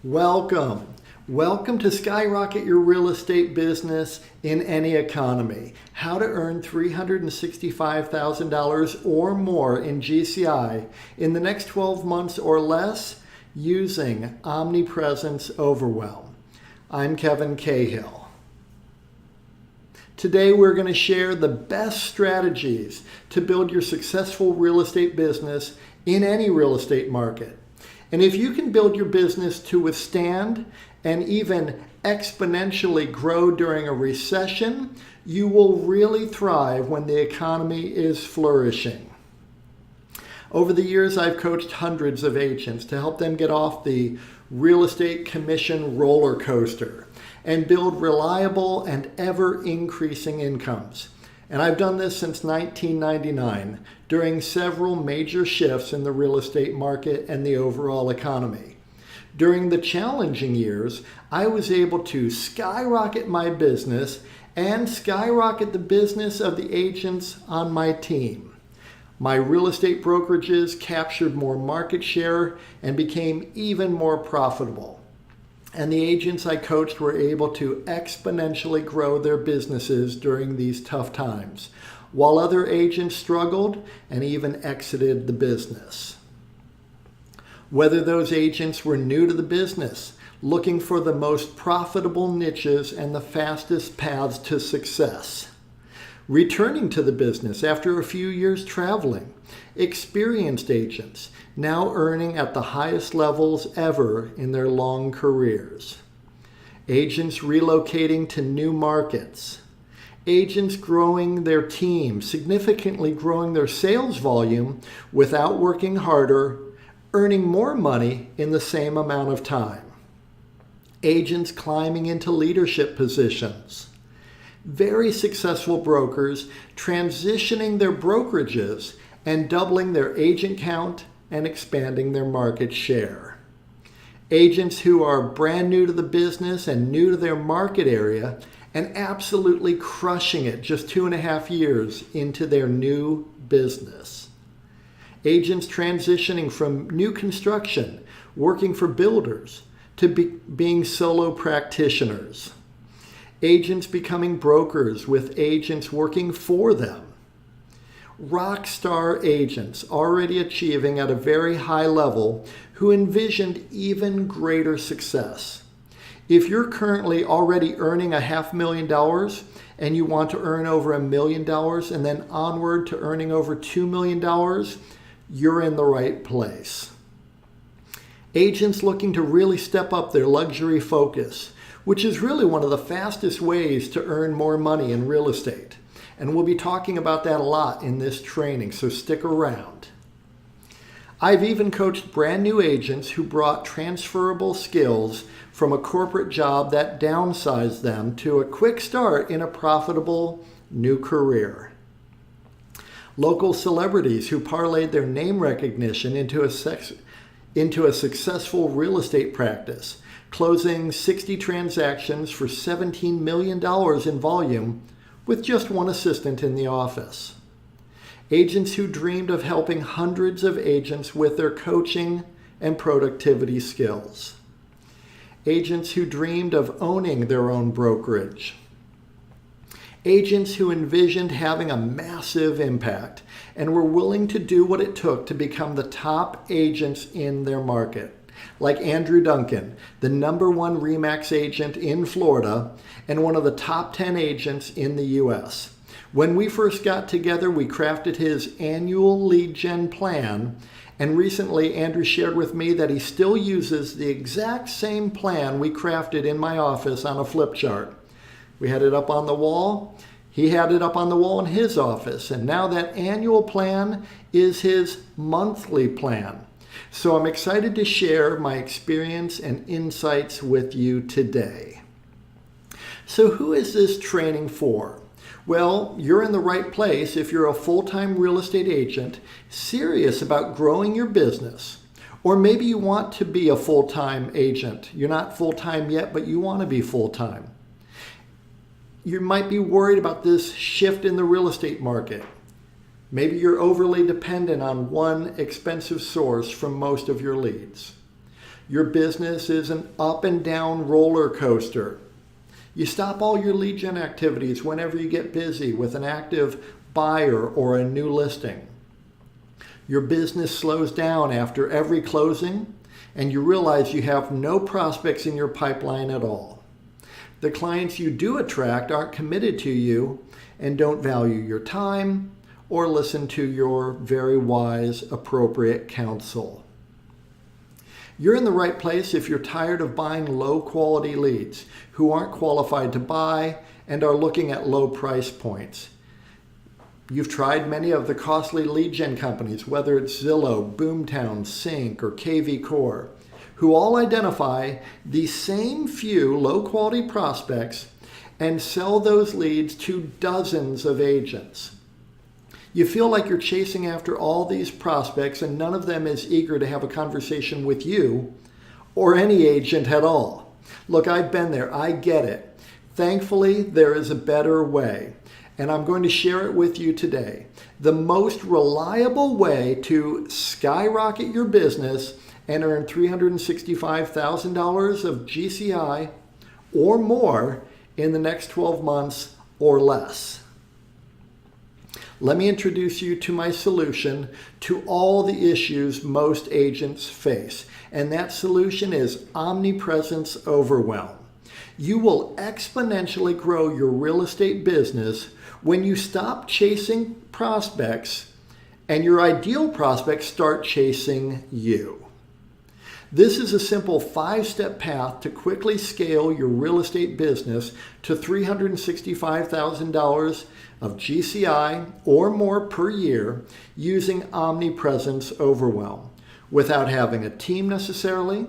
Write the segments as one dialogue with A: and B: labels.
A: Welcome. Welcome to Skyrocket Your Real Estate Business in Any Economy. How to earn $365,000 or more in GCI in the next 12 months or less using Omnipresence Overwhelm. I'm Kevin Cahill. Today we're going to share the best strategies to build your successful real estate business in any real estate market. And if you can build your business to withstand and even exponentially grow during a recession, you will really thrive when the economy is flourishing. Over the years, I've coached hundreds of agents to help them get off the real estate commission roller coaster and build reliable and ever-increasing incomes. And I've done this since 1999 during several major shifts in the real estate market and the overall economy. During the challenging years, I was able to skyrocket my business and skyrocket the business of the agents on my team. My real estate brokerages captured more market share and became even more profitable. And the agents I coached were able to exponentially grow their businesses during these tough times, while other agents struggled and even exited the business. Whether those agents were new to the business, looking for the most profitable niches and the fastest paths to success, returning to the business after a few years traveling, experienced agents now earning at the highest levels ever in their long careers, agents relocating to new markets, agents growing their team, significantly growing their sales volume without working harder, earning more money in the same amount of time, agents climbing into leadership positions, very successful brokers transitioning their brokerages and doubling their agent count and expanding their market share. Agents who are brand new to the business and new to their market area and absolutely crushing it just 2.5 years into their new business. Agents transitioning from new construction, working for builders, to being solo practitioners. Agents becoming brokers with agents working for them. Rock star agents already achieving at a very high level who envisioned even greater success. If you're currently already earning $500,000 and you want to earn over $1 million and then onward to earning over $2 million, you're in the right place. Agents looking to really step up their luxury focus, which is really one of the fastest ways to earn more money in real estate. And we'll be talking about that a lot in this training, so stick around. I've even coached brand new agents who brought transferable skills from a corporate job that downsized them to a quick start in a profitable new career. Local celebrities who parlayed their name recognition into a successful real estate practice, closing 60 transactions for $17 million in volume with just one assistant in the office. Agents who dreamed of helping hundreds of agents with their coaching and productivity skills. Agents who dreamed of owning their own brokerage. Agents who envisioned having a massive impact and were willing to do what it took to become the top agents in their market. Like Andrew Duncan, the #1 RE/MAX agent in Florida and one of the top 10 agents in the US. When we first got together, we crafted his annual lead gen plan, and recently Andrew shared with me that he still uses the exact same plan we crafted in my office on a flip chart. We had it up on the wall. He had it up on the wall in his office, and now that annual plan is his monthly plan. So I'm excited to share my experience and insights with you today. So who is this training for? Well, you're in the right place if you're a full-time real estate agent serious about growing your business. Or maybe you want to be a full-time agent. You're not full-time yet, but you want to be full-time. You might be worried about this shift in the real estate market. Maybe you're overly dependent on one expensive source from most of your leads. Your business is an up and down roller coaster. You stop all your lead gen activities whenever you get busy with an active buyer or a new listing. Your business slows down after every closing, and you realize you have no prospects in your pipeline at all. The clients you do attract aren't committed to you and don't value your time or listen to your very wise, appropriate counsel. You're in the right place if you're tired of buying low-quality leads who aren't qualified to buy and are looking at low price points. You've tried many of the costly lead gen companies, whether it's Zillow, Boomtown, Sync, or KV Core, who all identify the same few low-quality prospects and sell those leads to dozens of agents. You feel like you're chasing after all these prospects and none of them is eager to have a conversation with you or any agent at all. Look, I've been there. I get it. Thankfully, there is a better way, and I'm going to share it with you today. The most reliable way to skyrocket your business and earn $365,000 of GCI or more in the next 12 months or less. Let me introduce you to my solution to all the issues most agents face, and that solution is Omnipresence Overwhelm. You will exponentially grow your real estate business when you stop chasing prospects and your ideal prospects start chasing you. This is a simple 5-step path to quickly scale your real estate business to $365,000 of GCI or more per year using Omnipresence Overwhelm without having a team necessarily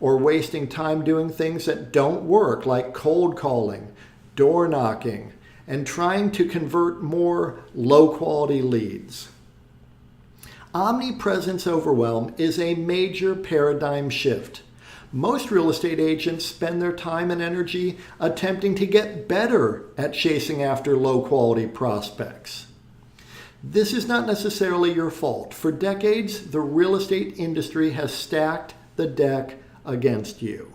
A: or wasting time doing things that don't work like cold calling, door knocking, and trying to convert more low-quality leads. Omnipresence Overwhelm is a major paradigm shift. Most real estate agents spend their time and energy attempting to get better at chasing after low-quality prospects. This is not necessarily your fault. For decades, the real estate industry has stacked the deck against you.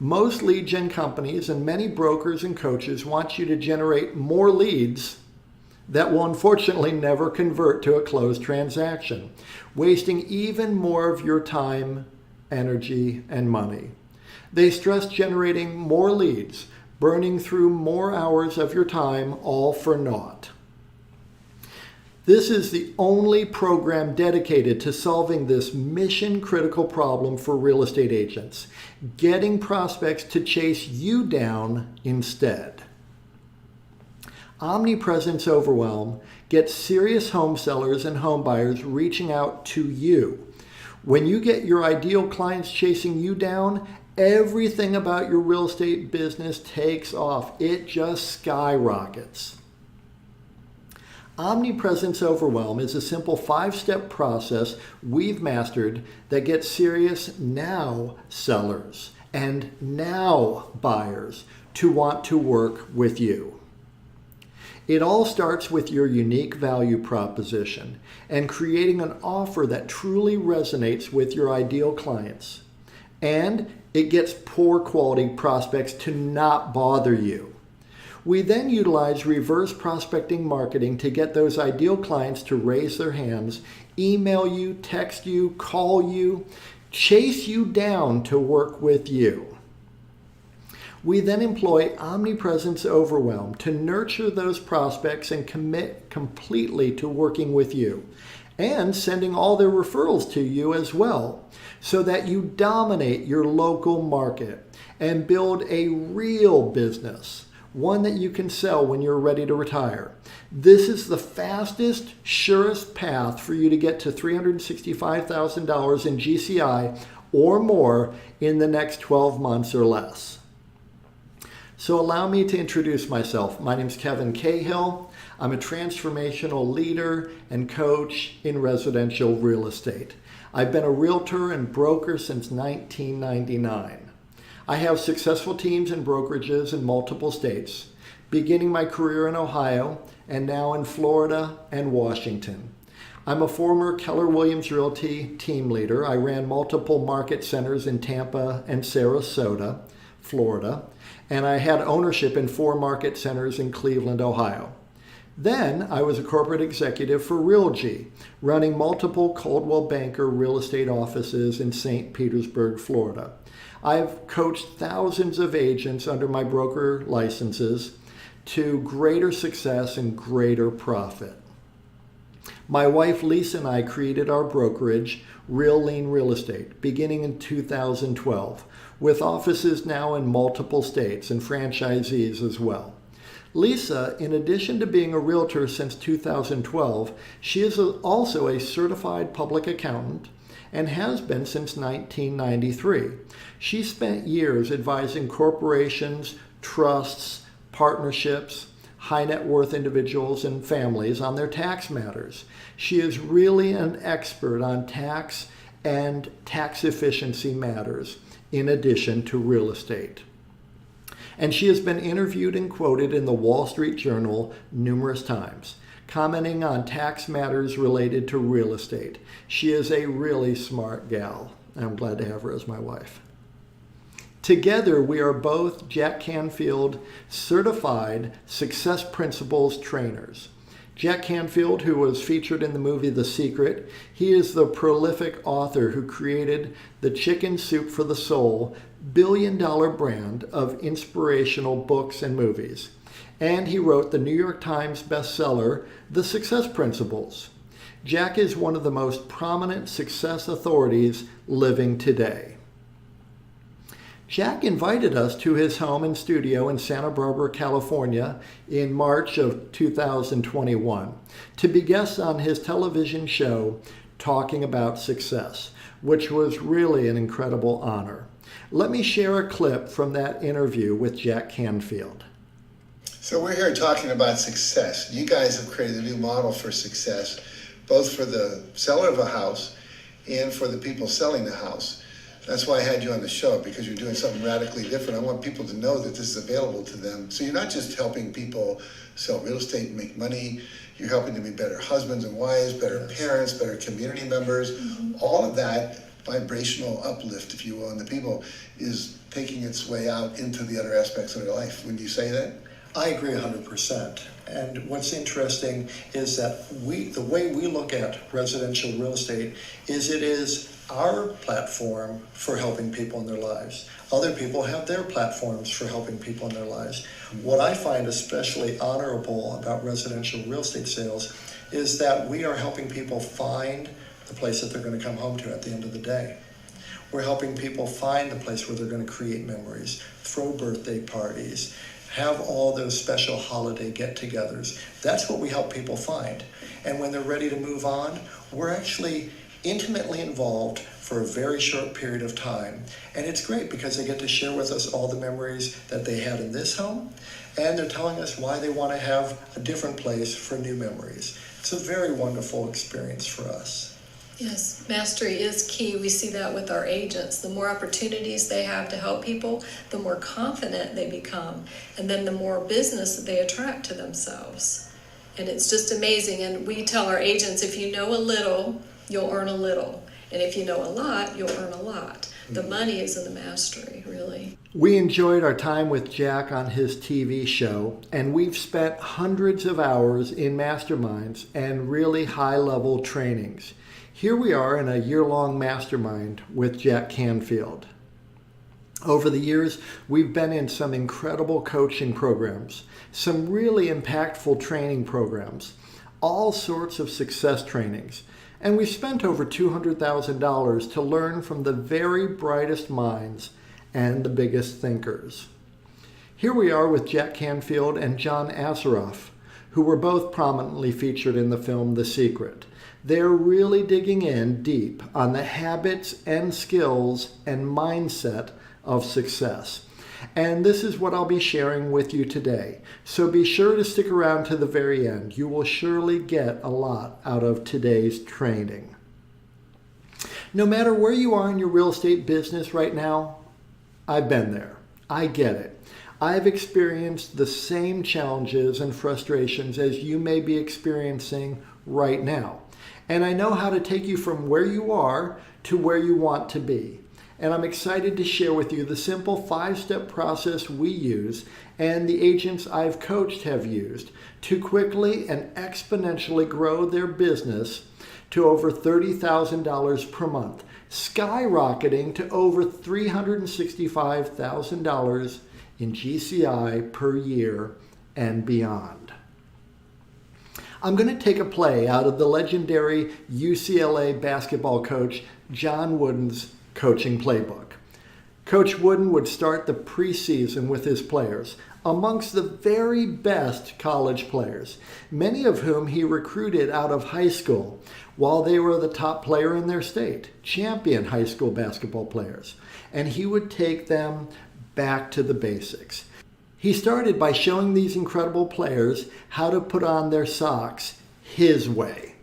A: Most lead gen companies and many brokers and coaches want you to generate more leads that will unfortunately never convert to a closed transaction, wasting even more of your time, energy, and money. They stress generating more leads, burning through more hours of your time, all for naught. This is the only program dedicated to solving this mission-critical problem for real estate agents, getting prospects to chase you down instead. Omnipresence Overwhelm gets serious home sellers and home buyers reaching out to you. When you get your ideal clients chasing you down, everything about your real estate business takes off. It just skyrockets. Omnipresence Overwhelm is a simple 5-step process we've mastered that gets serious now sellers and now buyers to want to work with you. It all starts with your unique value proposition and creating an offer that truly resonates with your ideal clients. And it gets poor quality prospects to not bother you. We then utilize reverse prospecting marketing to get those ideal clients to raise their hands, email you, text you, call you, chase you down to work with you. We then employ Omnipresence Overwhelm to nurture those prospects and commit completely to working with you and sending all their referrals to you as well, so that you dominate your local market and build a real business, one that you can sell when you're ready to retire. This is the fastest, surest path for you to get to $365,000 in GCI or more in the next 12 months or less. So allow me to introduce myself. My name is Cahill. I'm a transformational leader and coach in residential real estate. I've been a realtor and broker since 1999. I have successful teams and brokerages in multiple states, beginning my career in Ohio and now in Florida and Washington. I'm a former Keller Williams Realty team leader. I ran multiple market centers in Tampa and Sarasota, Florida, and I had ownership in 4 market centers in Cleveland, Ohio. Then I was a corporate executive for Realgy, running multiple Coldwell Banker real estate offices in St. Petersburg, Florida. I've coached thousands of agents under my broker licenses to greater success and greater profit. My wife Lisa and I created our brokerage, Real Lean Real Estate, beginning in 2012, with offices now in multiple states and franchisees as well. Lisa, in addition to being a realtor since 2012, she is also a certified public accountant and has been since 1993. She spent years advising corporations, trusts, partnerships, high net worth individuals and families on their tax matters. She is really an expert on tax and tax efficiency matters, in addition to real estate. And she has been interviewed and quoted in the Wall Street Journal numerous times, commenting on tax matters related to real estate. She is a really smart gal. I'm glad to have her as my wife. Together, we are both Jack Canfield certified Success Principles trainers. Jack Canfield, who was featured in the movie The Secret, he is the prolific author who created the Chicken Soup for the Soul billion-dollar brand of inspirational books and movies. And he wrote the New York Times bestseller, The Success Principles. Jack is one of the most prominent success authorities living today. Jack invited us to his home and studio in Santa Barbara, California in March of 2021 to be guests on his television show Talking About Success, which was really an incredible honor. Let me share a clip from that interview with Jack Canfield.
B: So we're here talking about success. You guys have created a new model for success, both for the seller of a house and for the people selling the house. That's why I had you on the show, because you're doing something radically different. I want people to know that this is available to them. So you're not just helping people sell real estate and make money. You're helping them be better husbands and wives, better parents, better community members. All of that vibrational uplift, if you will, in the people is taking its way out into the other aspects of their life. Wouldn't you say that?
A: I agree 100%. And what's interesting is that the way we look at residential real estate is it is our platform for helping people in their lives. Other people have their platforms for helping people in their lives. What I find especially honorable about residential real estate sales is that we are helping people find the place that they're going to come home to at the end of the day. We're helping people find the place where they're going to create memories, throw birthday parties, have all those special holiday get-togethers. That's what we help people find. And when they're ready to move on, we're actually intimately involved for a very short period of time. And it's great because they get to share with us all the memories that they had in this home, and they're telling us why they want to have a different place for new memories. It's a very wonderful experience for us.
C: Yes, mastery is key. We see that with our agents. The more opportunities they have to help people, the more confident they become, and then the more business that they attract to themselves. And it's just amazing. And we tell our agents, if you know a little, you'll earn a little. And if you know a lot, you'll earn a lot. The money is in the mastery, really.
A: We enjoyed our time with Jack on his TV show, and we've spent hundreds of hours in masterminds and really high-level trainings. Here we are in a year-long mastermind with Jack Canfield. Over the years, we've been in some incredible coaching programs, some really impactful training programs, all sorts of success trainings. And we spent over $200,000 to learn from the very brightest minds and the biggest thinkers. Here we are with Jack Canfield and John Assaraf, who were both prominently featured in the film The Secret. They're really digging in deep on the habits and skills and mindset of success. And this is what I'll be sharing with you today. So be sure to stick around to the very end. You will surely get a lot out of today's training. No matter where you are in your real estate business right now, I've been there. I get it. I've experienced the same challenges and frustrations as you may be experiencing right now. And I know how to take you from where you are to where you want to be. And I'm excited to share with you the simple 5-step process we use and the agents I've coached have used to quickly and exponentially grow their business to over $30,000 per month, skyrocketing to over $365,000 in GCI per year and beyond. I'm going to take a play out of the legendary UCLA basketball coach John Wooden's coaching playbook. Coach Wooden would start the preseason with his players, amongst the very best college players, many of whom he recruited out of high school while they were the top player in their state, champion high school basketball players. And he would take them back to the basics. He started by showing these incredible players how to put on their socks his way.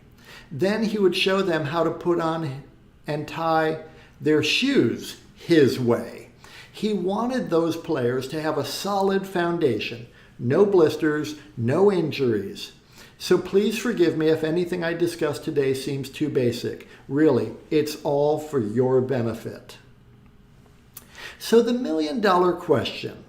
A: Then he would show them how to put on and tie their shoes his way. He wanted those players to have a solid foundation, no blisters, no injuries. So please forgive me if anything I discussed today seems too basic. Really, it's all for your benefit. So the million-dollar question,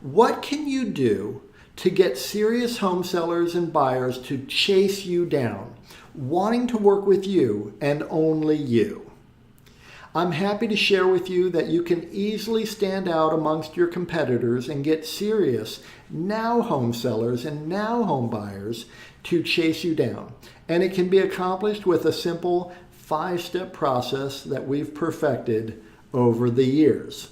A: what can you do to get serious home sellers and buyers to chase you down, wanting to work with you and only you? I'm happy to share with you that you can easily stand out amongst your competitors and get serious now home sellers and now home buyers to chase you down. And it can be accomplished with a simple 5-step process that we've perfected over the years.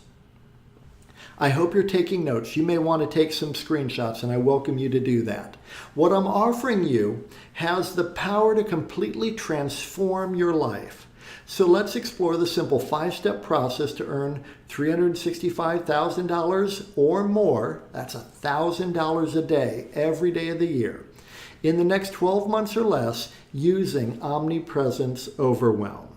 A: I hope you're taking notes. You may want to take some screenshots, and I welcome you to do that. What I'm offering you has the power to completely transform your life. So let's explore the simple 5-step process to earn $365,000 or more, that's $1,000 a day, every day of the year, in the next 12 months or less using Omnipresence Overwhelm.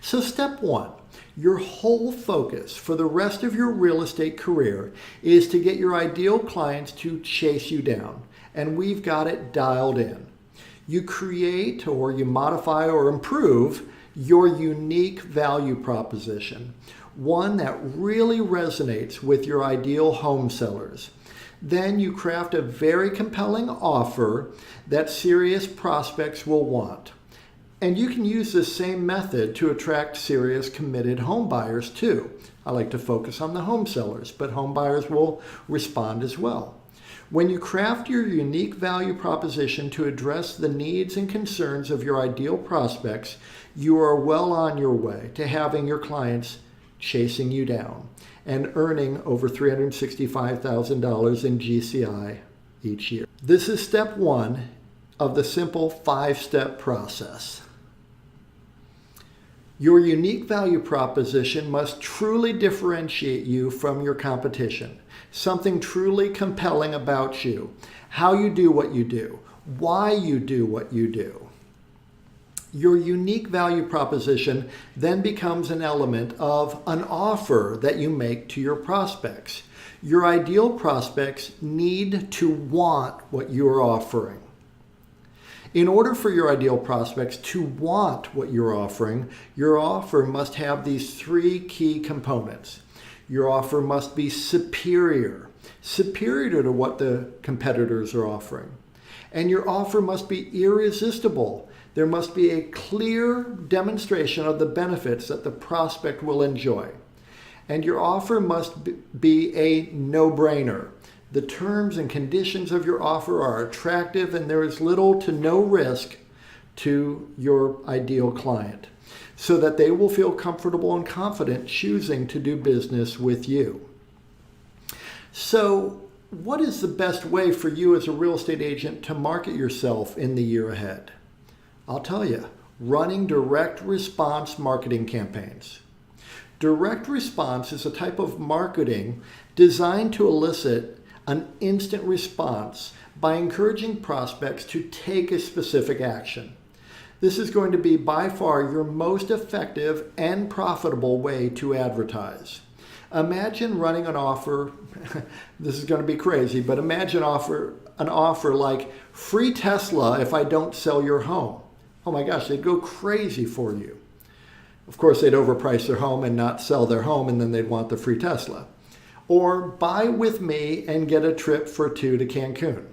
A: So step 1, your whole focus for the rest of your real estate career is to get your ideal clients to chase you down, and we've got it dialed in. You create or you modify or improve your unique value proposition, one that really resonates with your ideal home sellers. Then you craft a very compelling offer that serious prospects will want. And you can use this same method to attract serious committed home buyers too. I like to focus on the home sellers, but home buyers will respond as well. When you craft your unique value proposition to address the needs and concerns of your ideal prospects, you are well on your way to having your clients chasing you down and earning over $365,000 in GCI each year. This is step 1 of the simple 5-step process. Your unique value proposition must truly differentiate you from your competition. Something truly compelling about you, how you do what you do, why you do what you do. Your unique value proposition then becomes an element of an offer that you make to your prospects. Your ideal prospects need to want what you're offering. In order for your ideal prospects to want what you're offering, your offer must have these 3 key components. Your offer must be superior to what the competitors are offering. And your offer must be irresistible. There must be a clear demonstration of the benefits that the prospect will enjoy. And your offer must be a no-brainer. The terms and conditions of your offer are attractive and there is little to no risk to your ideal client, so that they will feel comfortable and confident choosing to do business with you. So, what is the best way for you as a real estate agent to market yourself in the year ahead? I'll tell you, running direct response marketing campaigns. Direct response is a type of marketing designed to elicit an instant response by encouraging prospects to take a specific action. This is going to be by far your most effective and profitable way to advertise. Imagine running an offer, this is going to be crazy, but imagine an offer like free Tesla if I don't sell your home. oh my gosh, they'd go crazy for you. Of course, they'd overprice their home and not sell their home, and then they'd want the free Tesla. Or buy with me and get a trip for 2 to Cancun.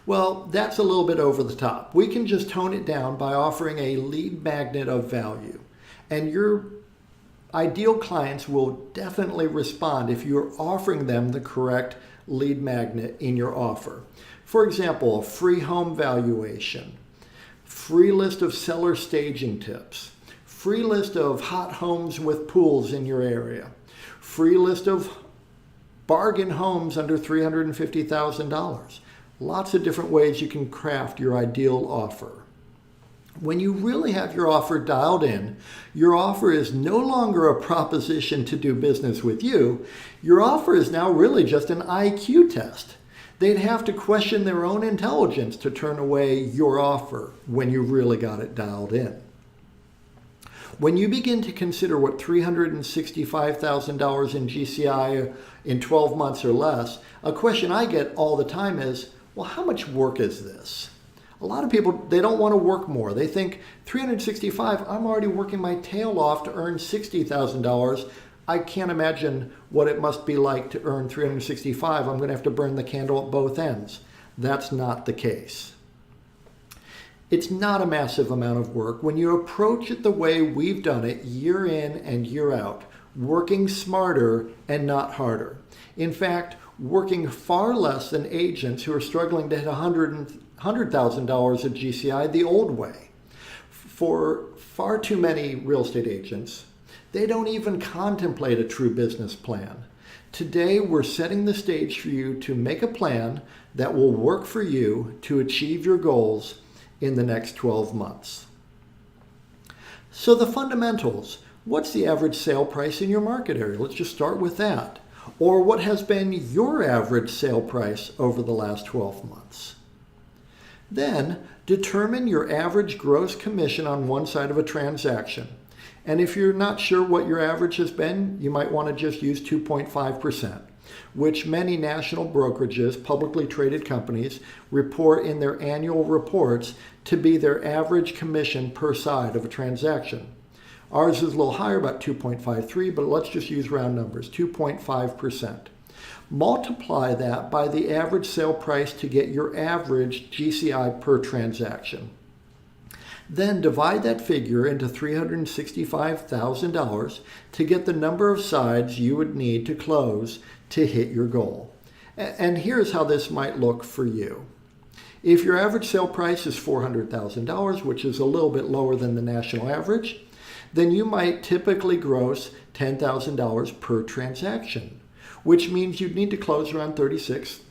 A: Well, that's a little bit over the top. We can just tone it down by offering a lead magnet of value. And your ideal clients will definitely respond if you're offering them the correct lead magnet in your offer. For example, a free home valuation, free list of seller staging tips, free list of hot homes with pools in your area, free list of bargain homes under $350,000. Lots of different ways you can craft your ideal offer. When you really have your offer dialed in, your offer is no longer a proposition to do business with you. Your offer is now really just an IQ test. They'd have to question their own intelligence to turn away your offer when you really got it dialed in. When you begin to consider what $365,000 in GCI in 12 months or less, a question I get all the time is, well, how much work is this? A lot of people, they don't want to work more. They think 365, I'm already working my tail off to earn $60,000. I can't imagine what it must be like to earn 365. I'm going to have to burn the candle at both ends. That's not the case. It's not a massive amount of work when you approach it the way we've done it year in and year out, working smarter and not harder. In fact, working far less than agents who are struggling to hit $100,000 of GCI the old way. For far too many real estate agents, they don't even contemplate a true business plan. Today, we're setting the stage for you to make a plan that will work for you to achieve your goals in the next 12 months. So the fundamentals, what's the average sale price in your market area? Let's just start with that. Or what has been your average sale price over the last 12 months? Then determine your average gross commission on one side of a transaction. And if you're not sure what your average has been, you might want to just use 2.5%. Which many national brokerages, publicly traded companies, report in their annual reports to be their average commission per side of a transaction. Ours is a little higher, about 2.53, but let's just use round numbers, 2.5%. Multiply that by the average sale price to get your average GCI per transaction. Then divide that figure into $365,000 to get the number of sides you would need to close to hit your goal. And here's how this might look for you. If your average sale price is $400,000, which is a little bit lower than the national average, then you might typically gross $10,000 per transaction, which means you'd need to close around 36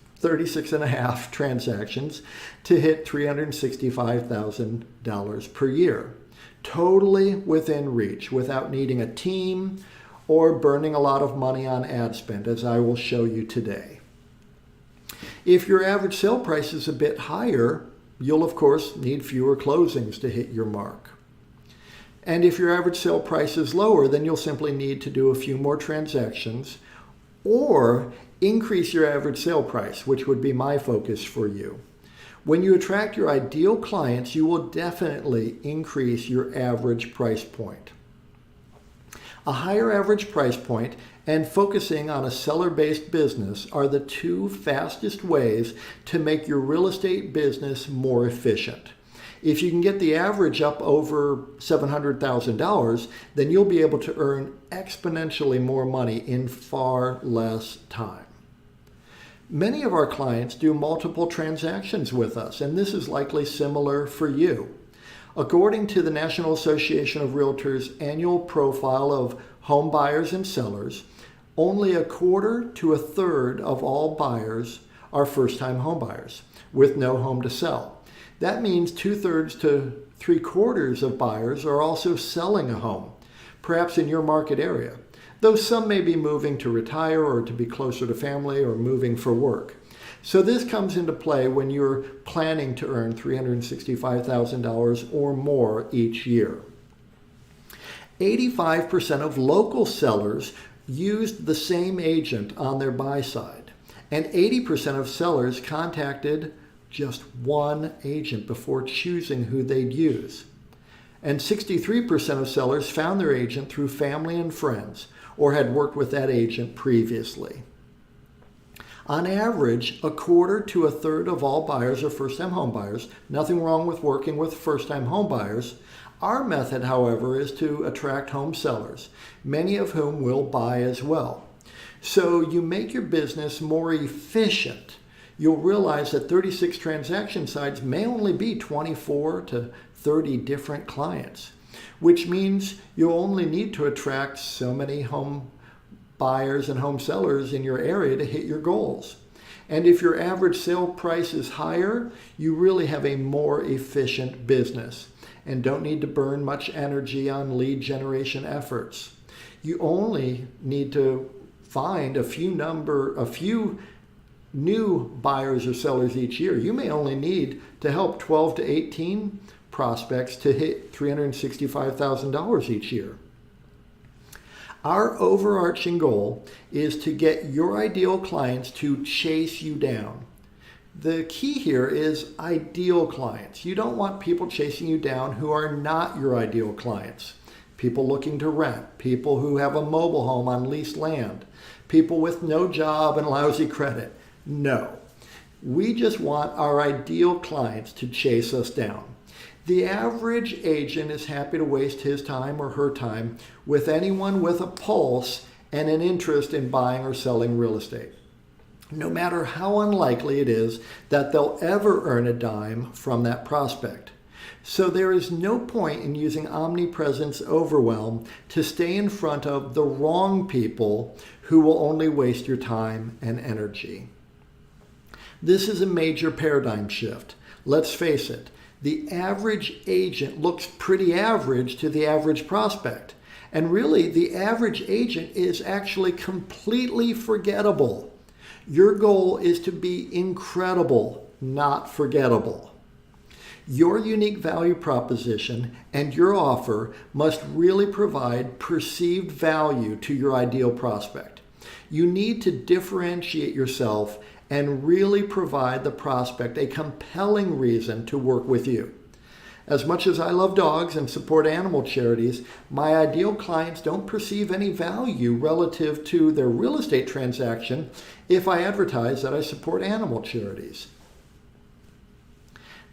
A: and a half transactions to hit $365,000 per year. Totally within reach, without needing a team or burning a lot of money on ad spend, as I will show you today. If your average sale price is a bit higher, you'll of course need fewer closings to hit your mark. And if your average sale price is lower, then you'll simply need to do a few more transactions or increase your average sale price, which would be my focus for you. When you attract your ideal clients, you will definitely increase your average price point. A higher average price point and focusing on a seller-based business are the two fastest ways to make your real estate business more efficient. If you can get the average up over $700,000, then you'll be able to earn exponentially more money in far less time. Many of our clients do multiple transactions with us, and this is likely similar for you. According to the National Association of Realtors annual profile of home buyers and sellers, only a quarter to a third of all buyers are first-time home buyers with no home to sell. That means 2/3 to 3/4 of buyers are also selling a home, perhaps in your market area, though some may be moving to retire or to be closer to family or moving for work. So this comes into play when you're planning to earn $365,000 or more each year. 85% of local sellers used the same agent on their buy side, and 80% of sellers contacted just one agent before choosing who they'd use. And 63% of sellers found their agent through family and friends or had worked with that agent previously. On average, a quarter to a third of all buyers are first-time home buyers. Nothing wrong with working with first-time home buyers. Our method, however, is to attract home sellers, many of whom will buy as well. So you make your business more efficient. You'll realize that 36 transaction sites may only be 24 to 30 different clients, which means you'll only need to attract so many home buyers and home sellers in your area to hit your goals. And if your average sale price is higher, you really have a more efficient business and don't need to burn much energy on lead generation efforts. You only need to find a few new buyers or sellers each year. You may only need to help 12 to 18 prospects to hit $365,000 each year. Our overarching goal is to get your ideal clients to chase you down. The key here is ideal clients. You don't want people chasing you down who are not your ideal clients. People looking to rent, people who have a mobile home on leased land, people with no job and lousy credit. No. We just want our ideal clients to chase us down. The average agent is happy to waste his time or her time with anyone with a pulse and an interest in buying or selling real estate, no matter how unlikely it is that they'll ever earn a dime from that prospect. So there is no point in using Omnipresence Overwhelm to stay in front of the wrong people who will only waste your time and energy. This is a major paradigm shift. Let's face it. The average agent looks pretty average to the average prospect. And really, the average agent is actually completely forgettable. Your goal is to be incredible, not forgettable. Your unique value proposition and your offer must really provide perceived value to your ideal prospect. You need to differentiate yourself and really provide the prospect a compelling reason to work with you. As much as I love dogs and support animal charities, my ideal clients don't perceive any value relative to their real estate transaction if I advertise that I support animal charities.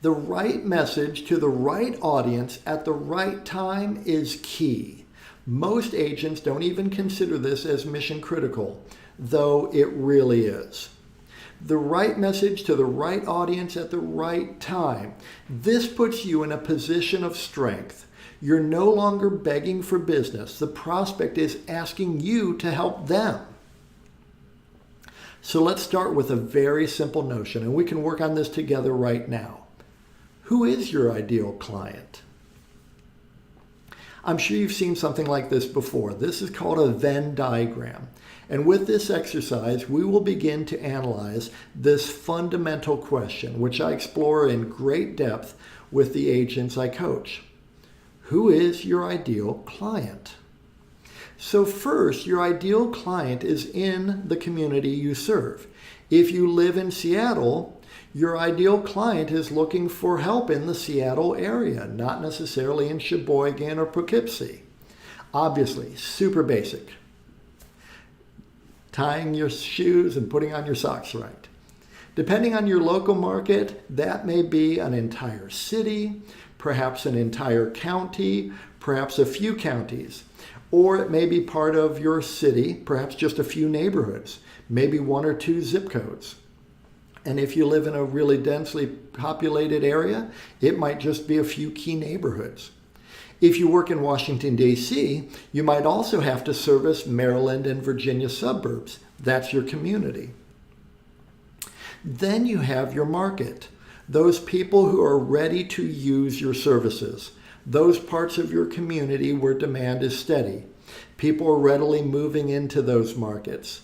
A: The right message to the right audience at the right time is key. Most agents don't even consider this as mission critical, though it really is. The right message to the right audience at the right time. This puts you in a position of strength. You're no longer begging for business. The prospect is asking you to help them. So let's start with a very simple notion, and we can work on this together right now. Who is your ideal client? I'm sure you've seen something like this before. This is called a Venn diagram. And with this exercise, we will begin to analyze this fundamental question, which I explore in great depth with the agents I coach. Who is your ideal client? So first, your ideal client is in the community you serve. If you live in Seattle, your ideal client is looking for help in the Seattle area, not necessarily in Sheboygan or Poughkeepsie. Obviously, super basic. Tying your shoes and putting on your socks right. Depending on your local market, that may be an entire city, perhaps an entire county, perhaps a few counties, or it may be part of your city, perhaps just a few neighborhoods, maybe one or two zip codes. And if you live in a really densely populated area, it might just be a few key neighborhoods. If you work in Washington, D.C., you might also have to service Maryland and Virginia suburbs. That's your community. Then you have your market, those people who are ready to use your services, those parts of your community where demand is steady. People are readily moving into those markets.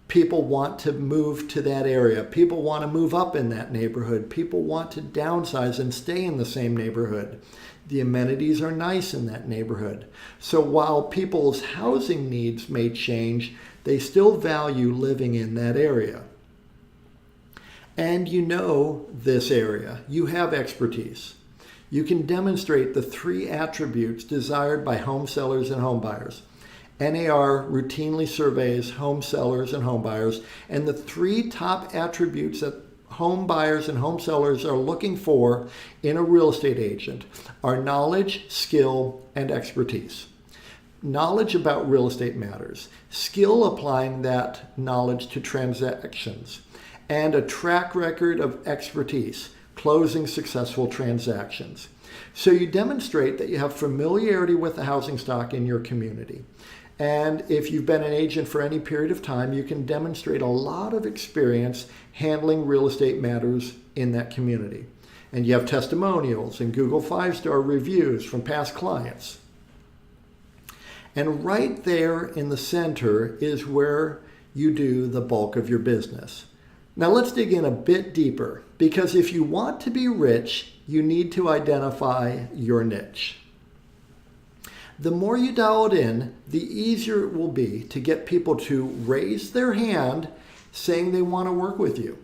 A: People want to move to that area. People want to move up in that neighborhood. People want to downsize and stay in the same neighborhood. The amenities are nice in that neighborhood. So while people's housing needs may change, they still value living in that area. and you know this area. You have expertise. You can demonstrate the 3 attributes desired by home sellers and home buyers. NAR routinely surveys home sellers and home buyers, and the 3 top attributes that home buyers and home sellers are looking for in a real estate agent are knowledge, skill, and expertise. Knowledge about real estate matters, skill applying that knowledge to transactions, and a track record of expertise, closing successful transactions. So you demonstrate that you have familiarity with the housing stock in your community. And if you've been an agent for any period of time, you can demonstrate a lot of experience handling real estate matters in that community. And you have testimonials and Google 5-star reviews from past clients. And right there in the center is where you do the bulk of your business. Now let's dig in a bit deeper, because if you want to be rich, you need to identify your niche. The more you dial it in, the easier it will be to get people to raise their hand saying they want to work with you.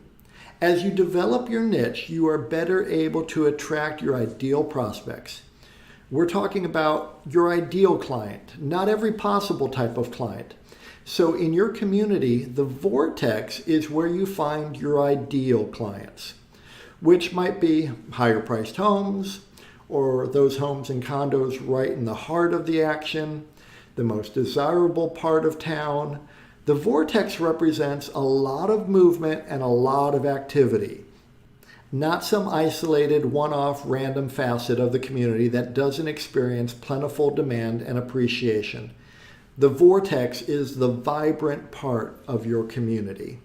A: As you develop your niche, you are better able to attract your ideal prospects. We're talking about your ideal client, not every possible type of client. So in your community, the vortex is where you find your ideal clients, which might be higher priced homes, or those homes and condos right in the heart of the action, the most desirable part of town. The vortex represents a lot of movement and a lot of activity, not some isolated one-off random facet of the community that doesn't experience plentiful demand and appreciation. The vortex is the vibrant part of your community.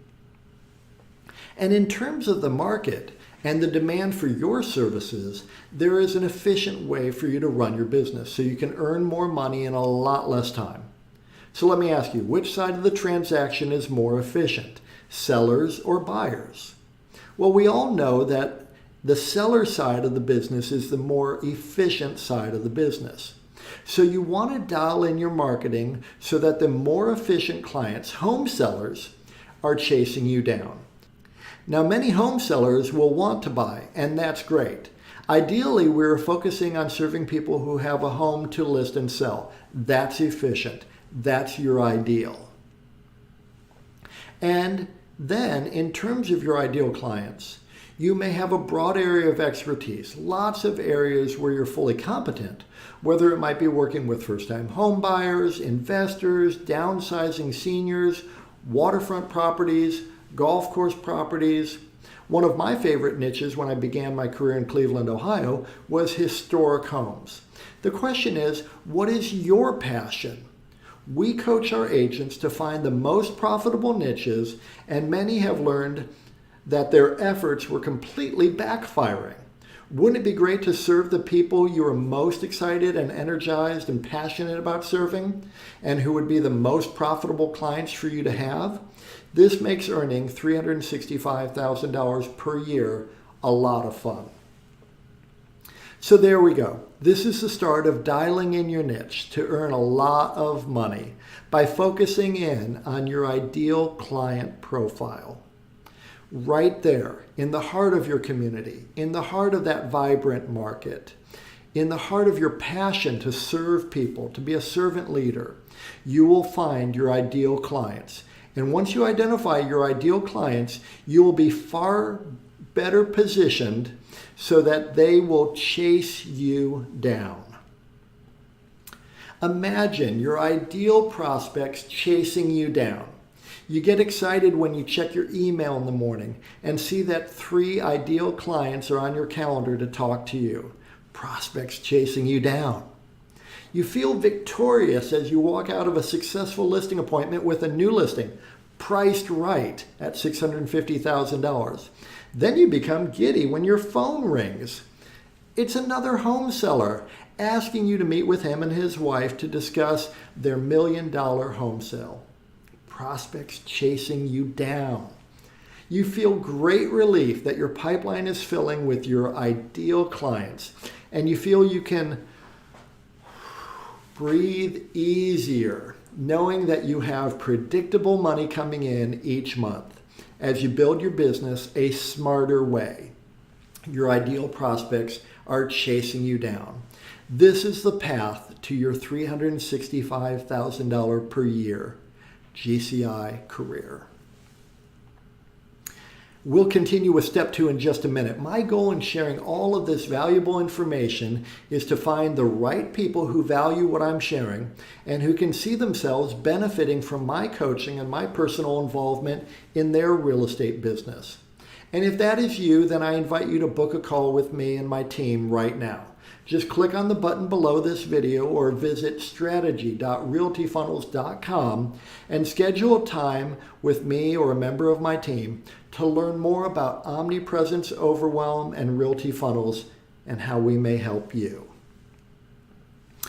A: And in terms of the market and the demand for your services, there is an efficient way for you to run your business so you can earn more money in a lot less time. So let me ask you, which side of the transaction is more efficient, sellers or buyers? Well, we all know that the seller side of the business is the more efficient side of the business. So you want to dial in your marketing so that the more efficient clients, home sellers, are chasing you down. Now, many home sellers will want to buy, and that's great. Ideally, we're focusing on serving people who have a home to list and sell. That's efficient. That's your ideal. And then, in terms of your ideal clients, you may have a broad area of expertise, lots of areas where you're fully competent, whether it might be working with first-time home buyers, investors, downsizing seniors, waterfront properties, golf course properties. One of my favorite niches when I began my career in Cleveland, Ohio, was historic homes. The question is, what is your passion? We coach our agents to find the most profitable niches, and many have learned that their efforts were completely backfiring. Wouldn't it be great to serve the people you are most excited and energized and passionate about serving, and who would be the most profitable clients for you to have? This makes earning $365,000 per year a lot of fun. So there we go. This is the start of dialing in your niche to earn a lot of money by focusing in on your ideal client profile. Right there, in the heart of your community, in the heart of that vibrant market, in the heart of your passion to serve people, to be a servant leader, you will find your ideal clients. And once you identify your ideal clients, you will be far better positioned so that they will chase you down. Imagine your ideal prospects chasing you down. You get excited when you check your email in the morning and see that 3 ideal clients are on your calendar to talk to you. Prospects chasing you down. You feel victorious as you walk out of a successful listing appointment with a new listing, priced right at $650,000. Then you become giddy when your phone rings. It's another home seller asking you to meet with him and his wife to discuss their $1 million home sale. Prospects chasing you down. You feel great relief that your pipeline is filling with your ideal clients, and you feel you can breathe easier knowing that you have predictable money coming in each month. as you build your business a smarter way. Your ideal prospects are chasing you down. This is the path to your $365,000 per year GCI career. We'll continue with step 2 in just a minute. My goal in sharing all of this valuable information is to find the right people who value what I'm sharing and who can see themselves benefiting from my coaching and my personal involvement in their real estate business. And if that is you, then I invite you to book a call with me and my team right now. Just click on the button below this video or visit strategy.realtyfunnels.com and schedule a time with me or a member of my team to learn more about Omnipresence Overwhelm and Realty Funnels and how we may help you.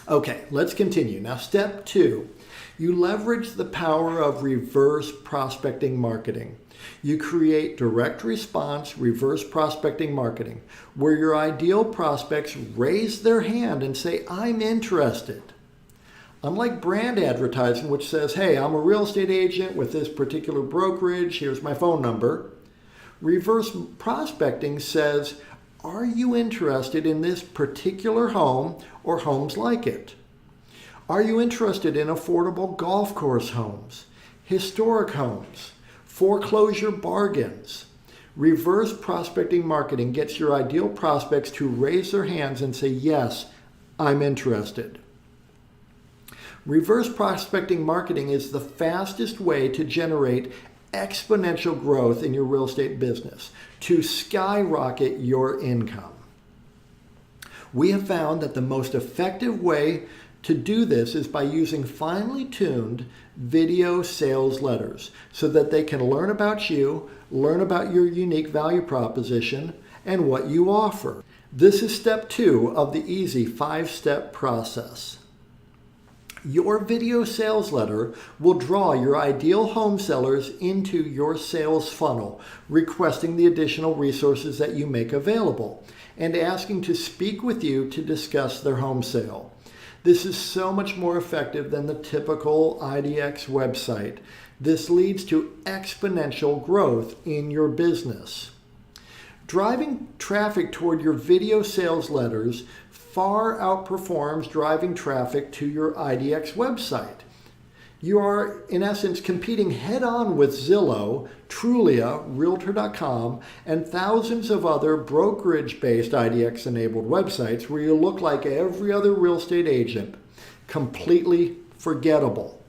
A: Okay, let's continue. Now, step 2, you leverage the power of reverse prospecting marketing. You create direct response reverse prospecting marketing, where your ideal prospects raise their hand and say, I'm interested. Unlike brand advertising, which says, hey, I'm a real estate agent with this particular brokerage, here's my phone number. Reverse prospecting says, are you interested in this particular home or homes like it? Are you interested in affordable golf course homes, historic homes, foreclosure bargains? Reverse prospecting marketing gets your ideal prospects to raise their hands and say, yes, I'm interested. Reverse prospecting marketing is the fastest way to generate exponential growth in your real estate business, to skyrocket your income. We have found that the most effective way to do this is by using finely tuned video sales letters so that they can learn about you, learn about your unique value proposition, and what you offer. This is step 2 of the easy 5-step process. Your video sales letter will draw your ideal home sellers into your sales funnel, requesting the additional resources that you make available and asking to speak with you to discuss their home sale. This is so much more effective than the typical IDX website. This leads to exponential growth in your business. Driving traffic toward your video sales letters far outperforms driving traffic to your IDX website. You are, in essence, competing head-on with Zillow, Trulia, Realtor.com, and thousands of other brokerage-based IDX-enabled websites where you look like every other real estate agent, completely forgettable.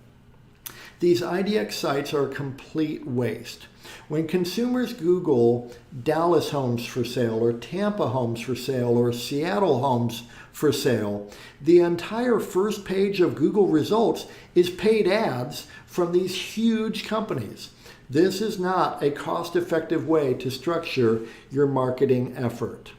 A: These IDX sites are a complete waste. When consumers Google Dallas homes for sale or Tampa homes for sale or Seattle homes for sale, the entire first page of Google results is paid ads from these huge companies. This is not a cost-effective way to structure your marketing effort.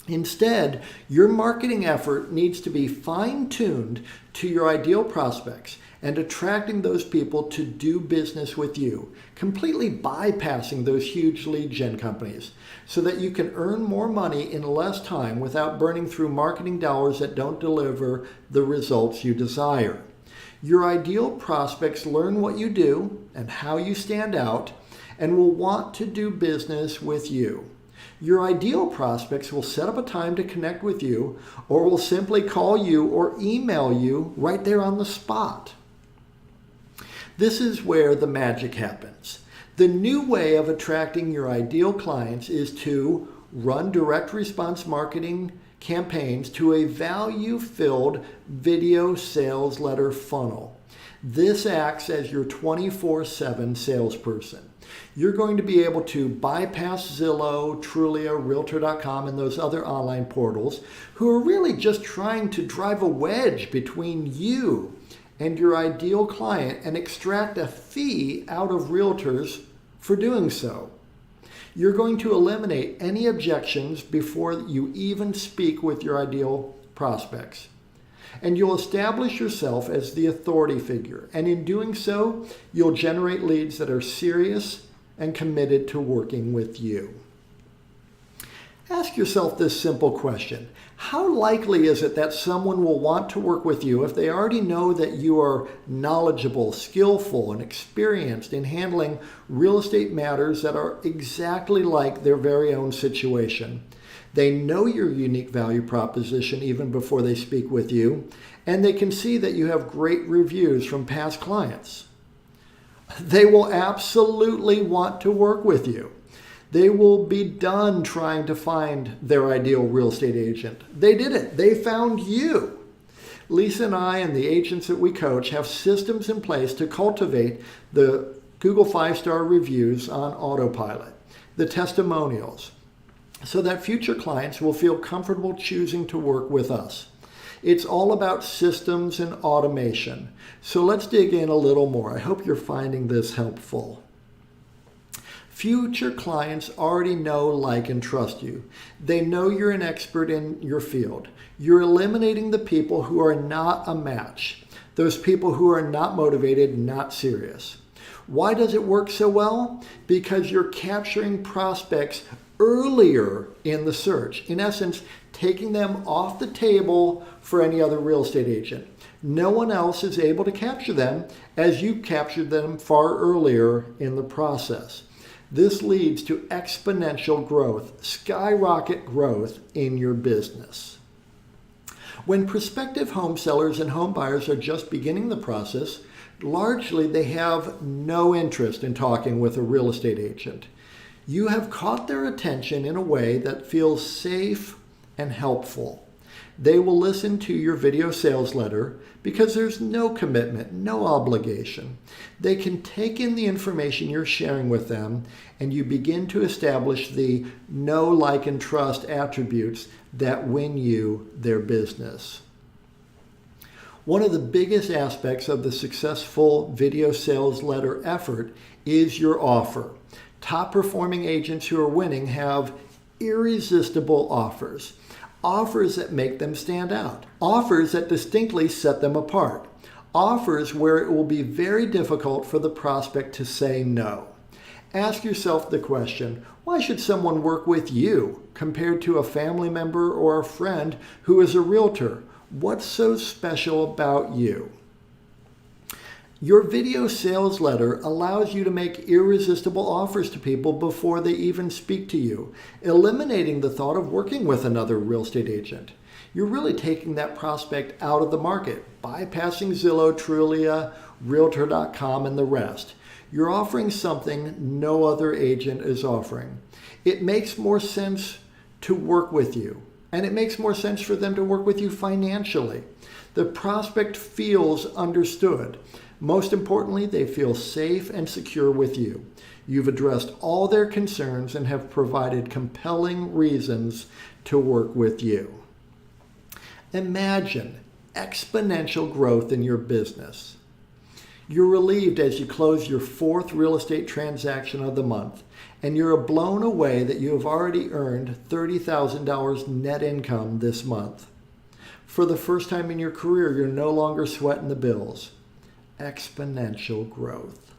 A: Instead, your marketing effort needs to be fine-tuned to your ideal prospects and attracting those people to do business with you, completely bypassing those huge lead gen companies so that you can earn more money in less time without burning through marketing dollars that don't deliver the results you desire. Your ideal prospects learn what you do and how you stand out and will want to do business with you. Your ideal prospects will set up a time to connect with you or will simply call you or email you right there on the spot. This is where the magic happens. The new way of attracting your ideal clients is to run direct response marketing campaigns to a value-filled video sales letter funnel. This acts as your 24/7 salesperson. You're going to be able to bypass Zillow, Trulia, Realtor.com, and those other online portals who are really just trying to drive a wedge between you and your ideal client and extract a fee out of realtors for doing so. You're going to eliminate any objections before you even speak with your ideal prospects. And you'll establish yourself as the authority figure. And in doing so, you'll generate leads that are serious and committed to working with you. Ask yourself this simple question. How likely is it that someone will want to work with you if they already know that you are knowledgeable, skillful, and experienced in handling real estate matters that are exactly like their very own situation? They know your unique value proposition even before they speak with you, and they can see that you have great reviews from past clients. They will absolutely want to work with you. They will be done trying to find their ideal real estate agent. They did it. They found you. Lisa and I and the agents that we coach have systems in place to cultivate the Google 5-star reviews on autopilot, the testimonials, so that future clients will feel comfortable choosing to work with us. It's all about systems and automation. So let's dig in a little more. I hope you're finding this helpful. Future clients already know, like, and trust you. They know you're an expert in your field. You're eliminating the people who are not a match, those people who are not motivated, not serious. Why does it work so well? Because you're capturing prospects earlier in the search. In essence, taking them off the table for any other real estate agent. No one else is able to capture them as you captured them far earlier in the process. This leads to exponential growth, skyrocket growth in your business. When prospective home sellers and home buyers are just beginning the process, largely they have no interest in talking with a real estate agent. You have caught their attention in a way that feels safe and helpful. They will listen to your video sales letter because there's no commitment, no obligation. They can take in the information you're sharing with them, and you begin to establish the know, like, and trust attributes that win you their business. One of the biggest aspects of the successful video sales letter effort is your offer. Top performing agents who are winning have irresistible offers. Offers that make them stand out. Offers that distinctly set them apart. Offers where it will be very difficult for the prospect to say no. Ask yourself the question, why should someone work with you compared to a family member or a friend who is a realtor? What's so special about you? Your video sales letter allows you to make irresistible offers to people before they even speak to you, eliminating the thought of working with another real estate agent. You're really taking that prospect out of the market, bypassing Zillow, Trulia, Realtor.com, and the rest. You're offering something no other agent is offering. It makes more sense to work with you, and it makes more sense for them to work with you financially. The prospect feels understood. Most importantly, they feel safe and secure with you. You've addressed all their concerns and have provided compelling reasons to work with you. Imagine exponential growth in your business. You're relieved as you close your 4th real estate transaction of the month, and you're blown away that you have already earned $30,000 net income this month. For the first time in your career, you're no longer sweating the bills. Exponential growth.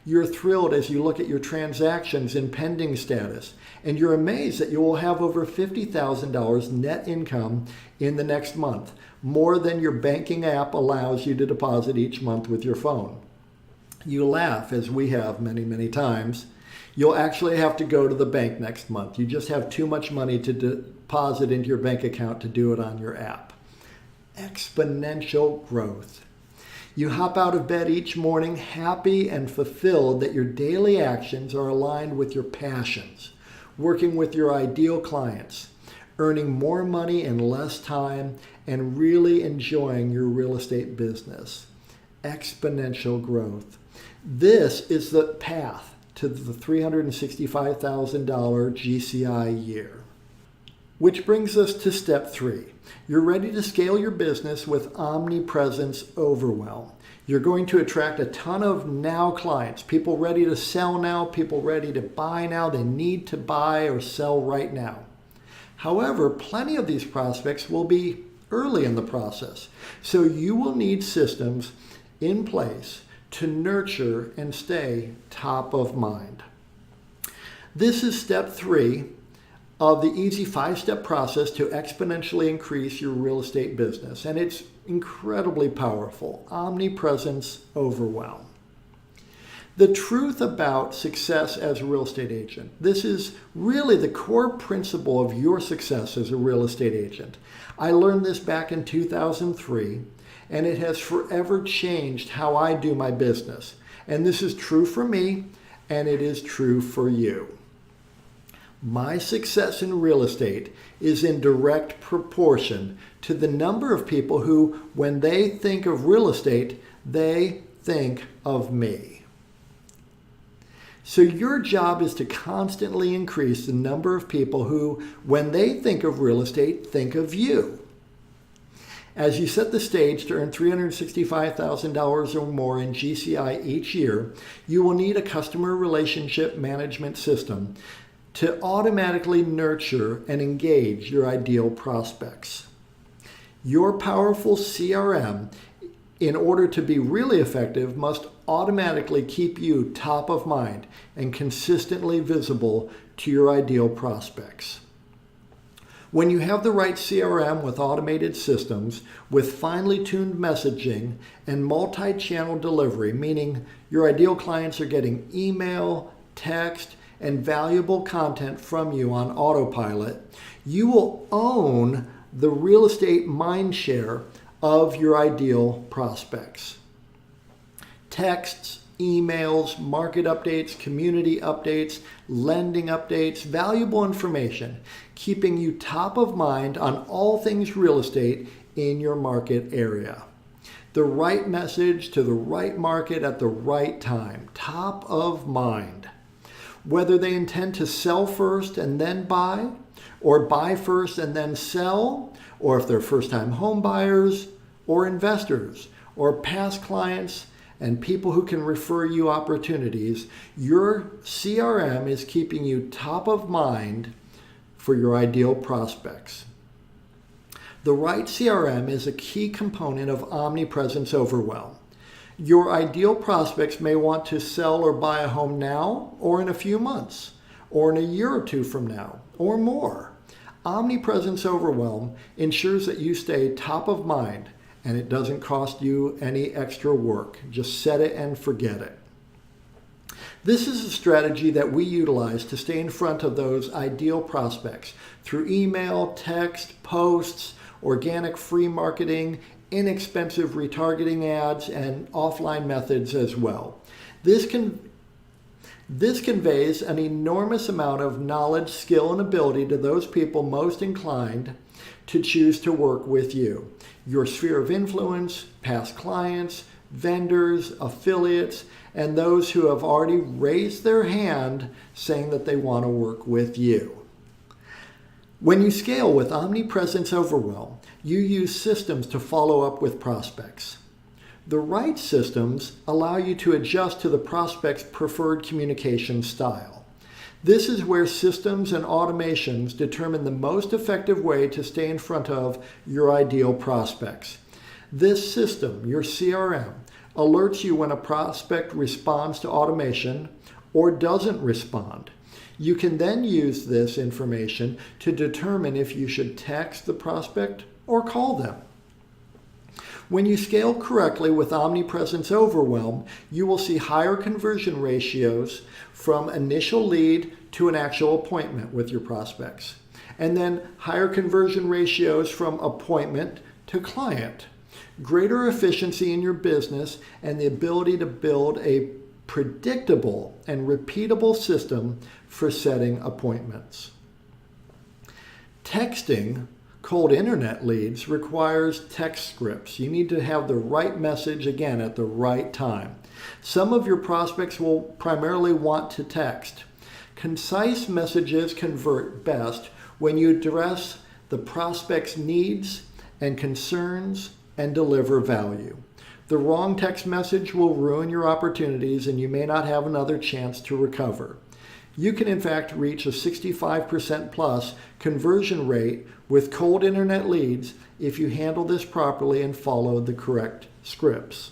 A: You're thrilled as you look at your transactions in pending status, and you're amazed that you will have over $50,000 net income in the next month, more than your banking app allows you to deposit each month with your phone. You laugh, as we have many, many times. You'll actually have to go to the bank next month. You just have too much money to deposit into your bank account to do it on your app. Exponential growth. You hop out of bed each morning happy and fulfilled that your daily actions are aligned with your passions, working with your ideal clients, earning more money in less time, and really enjoying your real estate business. Exponential growth. This is the path to the $365,000 GCI year. Which brings us to step 3. You're ready to scale your business with Omnipresence Overwhelm. You're going to attract a ton of now clients, people ready to sell now, people ready to buy now. They need to buy or sell right now. However, plenty of these prospects will be early in the process. So you will need systems in place to nurture and stay top of mind. This is step 3 of the easy 5-step process to exponentially increase your real estate business. And it's incredibly powerful. Omnipresence Overwhelm. The truth about success as a real estate agent. This is really the core principle of your success as a real estate agent. I learned this back in 2003, and it has forever changed how I do my business. And this is true for me, and it is true for you. My success in real estate is in direct proportion to the number of people who, when they think of real estate, they think of me. So your job is to constantly increase the number of people who, when they think of real estate, think of you. As you set the stage to earn $365,000 or more in GCI each year, you will need a customer relationship management system to automatically nurture and engage your ideal prospects. Your powerful CRM, in order to be really effective, must automatically keep you top of mind and consistently visible to your ideal prospects. When you have the right CRM with automated systems, with finely tuned messaging and multi-channel delivery, meaning your ideal clients are getting email, text, and valuable content from you on autopilot, you will own the real estate mindshare of your ideal prospects. Texts, emails, market updates, community updates, lending updates, valuable information, keeping you top of mind on all things real estate in your market area. The right message to the right market at the right time, top of mind. Whether they intend to sell first and then buy, or buy first and then sell, or if they're first-time home buyers, or investors, or past clients, and people who can refer you opportunities, your CRM is keeping you top of mind for your ideal prospects. The right CRM is a key component of Omnipresence Overwhelm. Your ideal prospects may want to sell or buy a home now, or in a few months, or in a year or two from now, or more. Omnipresence Overwhelm ensures that you stay top of mind, and it doesn't cost you any extra work. Just set it and forget it. This is a strategy that we utilize to stay in front of those ideal prospects through email, text, posts, organic free marketing, inexpensive retargeting ads, and offline methods as well. This conveys an enormous amount of knowledge, skill, and ability to those people most inclined to choose to work with you. Your sphere of influence, past clients, vendors, affiliates, and those who have already raised their hand saying that they want to work with you. When you scale with Omnipresence Overwhelm, you use systems to follow up with prospects. The right systems allow you to adjust to the prospect's preferred communication style. This is where systems and automations determine the most effective way to stay in front of your ideal prospects. This system, your CRM, alerts you when a prospect responds to automation or doesn't respond. You can then use this information to determine if you should text the prospect or call them. When you scale correctly with Omnipresence Overwhelm, you will see higher conversion ratios from initial lead to an actual appointment with your prospects, and then higher conversion ratios from appointment to client, greater efficiency in your business, and the ability to build a predictable and repeatable system for setting appointments. Texting cold internet leads requires text scripts. You need to have the right message again at the right time. Some of your prospects will primarily want to text. Concise messages convert best when you address the prospect's needs and concerns and deliver value. The wrong text message will ruin your opportunities and you may not have another chance to recover. You can in fact reach a 65% plus conversion rate with cold internet leads if you handle this properly and follow the correct scripts.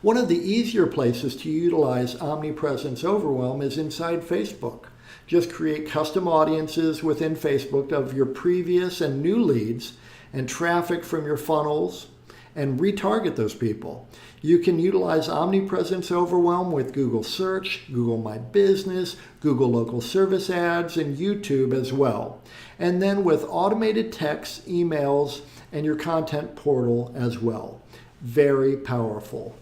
A: One of the easier places to utilize Omnipresence Overwhelm is inside Facebook. Just create custom audiences within Facebook of your previous and new leads and traffic from your funnels and retarget those people. You can utilize Omnipresence Overwhelm with Google Search, Google My Business, Google Local Service Ads, and YouTube as well. And then with automated texts, emails, and your content portal as well. Very powerful.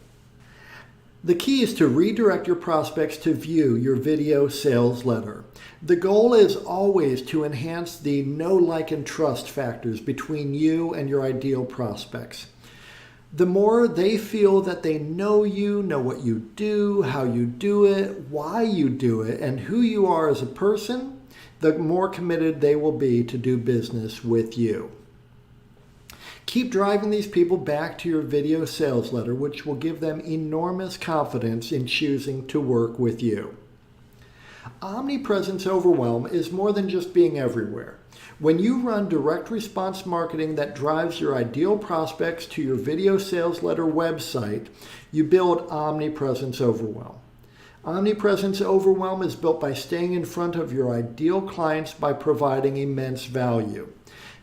A: The key is to redirect your prospects to view your video sales letter. The goal is always to enhance the know, like, and trust factors between you and your ideal prospects. The more they feel that they know you, know what you do, how you do it, why you do it, and who you are as a person, the more committed they will be to do business with you. Keep driving these people back to your video sales letter, which will give them enormous confidence in choosing to work with you. Omnipresence Overwhelm is more than just being everywhere. When you run direct response marketing that drives your ideal prospects to your video sales letter website, you build Omnipresence Overwhelm. Omnipresence Overwhelm is built by staying in front of your ideal clients by providing immense value.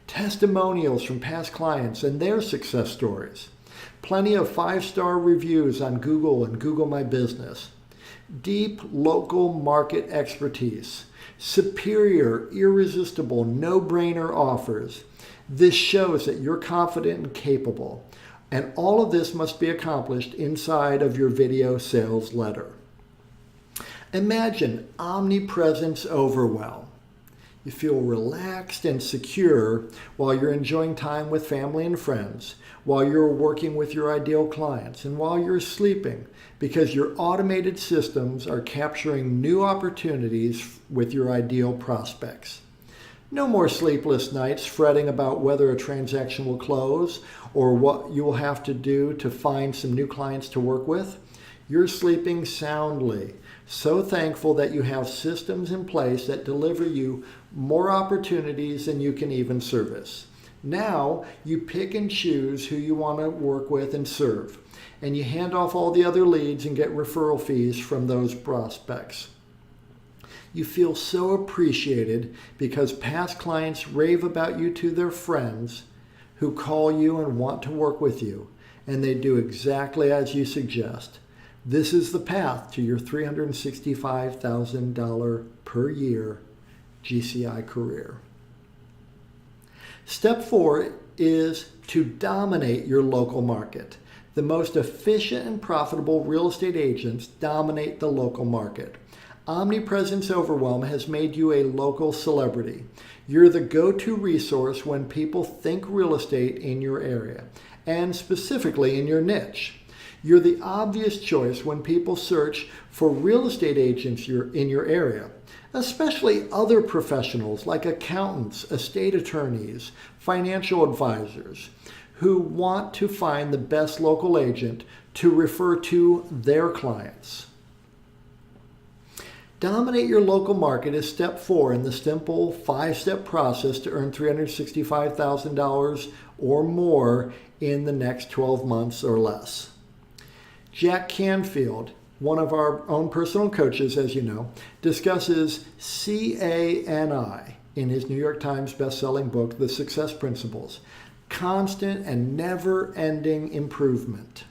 A: Testimonials from past clients and their success stories. Plenty of 5-star reviews on Google and Google My Business. Deep local market expertise. Superior, irresistible, no-brainer offers. This shows that you're confident and capable. And all of this must be accomplished inside of your video sales letter. Imagine Omnipresence Overwhelm. You feel relaxed and secure while you're enjoying time with family and friends, while you're working with your ideal clients, and while you're sleeping, because your automated systems are capturing new opportunities with your ideal prospects. No more sleepless nights fretting about whether a transaction will close or what you will have to do to find some new clients to work with. You're sleeping soundly, so thankful that you have systems in place that deliver you more opportunities than you can even service. Now you pick and choose who you want to work with and serve, and you hand off all the other leads and get referral fees from those prospects. You feel so appreciated because past clients rave about you to their friends who call you and want to work with you, and they do exactly as you suggest. This is the path to your $365,000 per year GCI career. Step 4 is to dominate your local market. The most efficient and profitable real estate agents dominate the local market. Omnipresence Overwhelm has made you a local celebrity. You're the go-to resource when people think real estate in your area, and specifically in your niche. You're the obvious choice when people search for real estate agents in your area, especially other professionals like accountants, estate attorneys, financial advisors, who want to find the best local agent to refer to their clients. Dominate your local market is step 4 in the simple 5-step process to earn $365,000 or more in the next 12 months or less. Jack Canfield, one of our own personal coaches, as you know, discusses CANI in his New York Times best-selling book, The Success Principles, constant and never-ending improvement.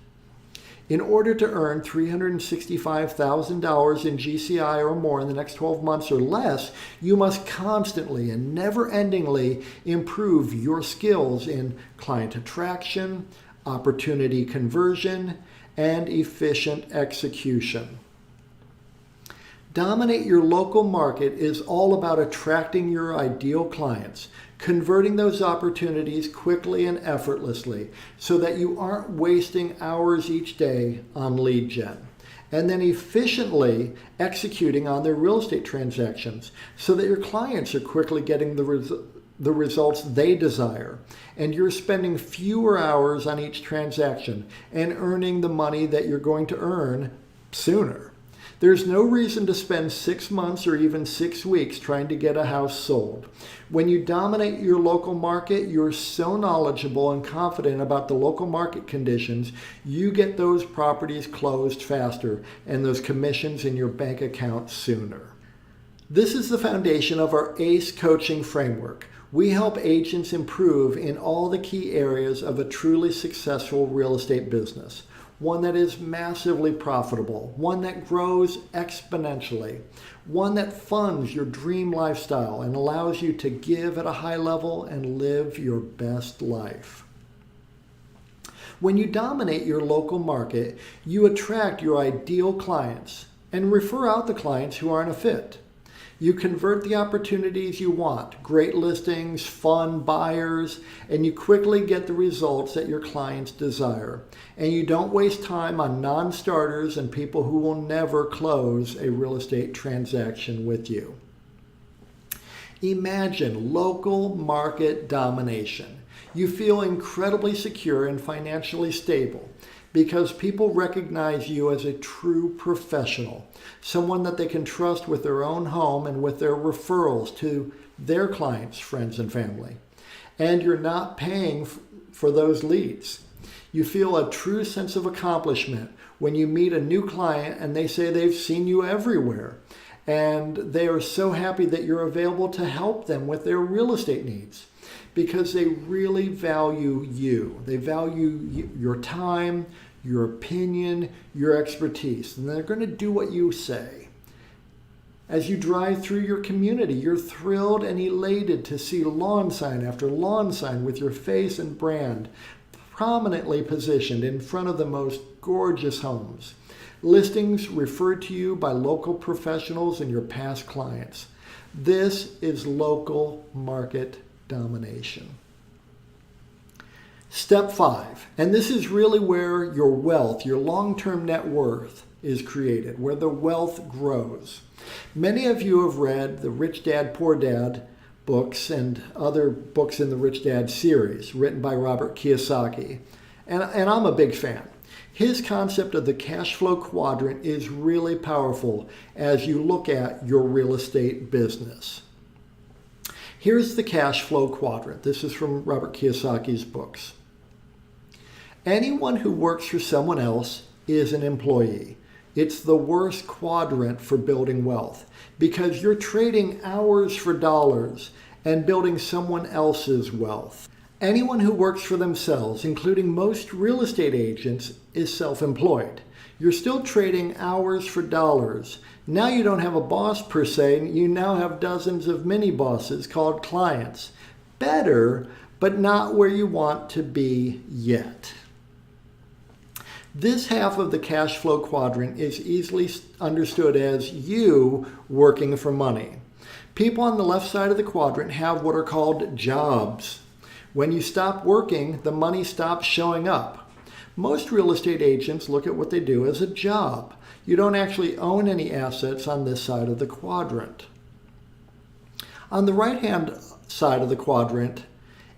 A: In order to earn $365,000 in GCI or more in the next 12 months or less, you must constantly and never-endingly improve your skills in client attraction, opportunity conversion, and efficient execution. Dominate your local market is all about attracting your ideal clients, converting those opportunities quickly and effortlessly so that you aren't wasting hours each day on lead gen, and then efficiently executing on their real estate transactions so that your clients are quickly getting the results they desire, and you're spending fewer hours on each transaction and earning the money that you're going to earn sooner. There's no reason to spend 6 months or even 6 weeks trying to get a house sold. When you dominate your local market, you're so knowledgeable and confident about the local market conditions, you get those properties closed faster and those commissions in your bank account sooner. This is the foundation of our ACE coaching framework. We help agents improve in all the key areas of a truly successful real estate business. One that is massively profitable, one that grows exponentially, one that funds your dream lifestyle and allows you to give at a high level and live your best life. When you dominate your local market, you attract your ideal clients and refer out the clients who aren't a fit. You convert the opportunities you want, great listings, fun buyers, and you quickly get the results that your clients desire. And you don't waste time on non-starters and people who will never close a real estate transaction with you. Imagine local market domination. You feel incredibly secure and financially stable because people recognize you as a true professional, someone that they can trust with their own home and with their referrals to their clients, friends, and family. And you're not paying for those leads. You feel a true sense of accomplishment when you meet a new client and they say they've seen you everywhere. And they are so happy that you're available to help them with their real estate needs because they really value you. They value your time, your opinion, your expertise, and they're going to do what you say. As you drive through your community, you're thrilled and elated to see lawn sign after lawn sign with your face and brand prominently positioned in front of the most gorgeous homes. Listings referred to you by local professionals and your past clients. This is local market domination. Step 5, and this is really where your wealth, your long-term net worth is created, where the wealth grows. Many of you have read the Rich Dad, Poor Dad books and other books in the Rich Dad series written by Robert Kiyosaki, and I'm a big fan. His concept of the cash flow quadrant is really powerful as you look at your real estate business. Here's the cash flow quadrant. This is from Robert Kiyosaki's books. Anyone who works for someone else is an employee. It's the worst quadrant for building wealth because you're trading hours for dollars and building someone else's wealth. Anyone who works for themselves, including most real estate agents, is self-employed. You're still trading hours for dollars. Now you don't have a boss per se, you now have dozens of mini bosses called clients. Better, but not where you want to be yet. This half of the cash flow quadrant is easily understood as you working for money. People on the left side of the quadrant have what are called jobs. When you stop working, the money stops showing up. Most real estate agents look at what they do as a job. You don't actually own any assets on this side of the quadrant. On the right-hand side of the quadrant,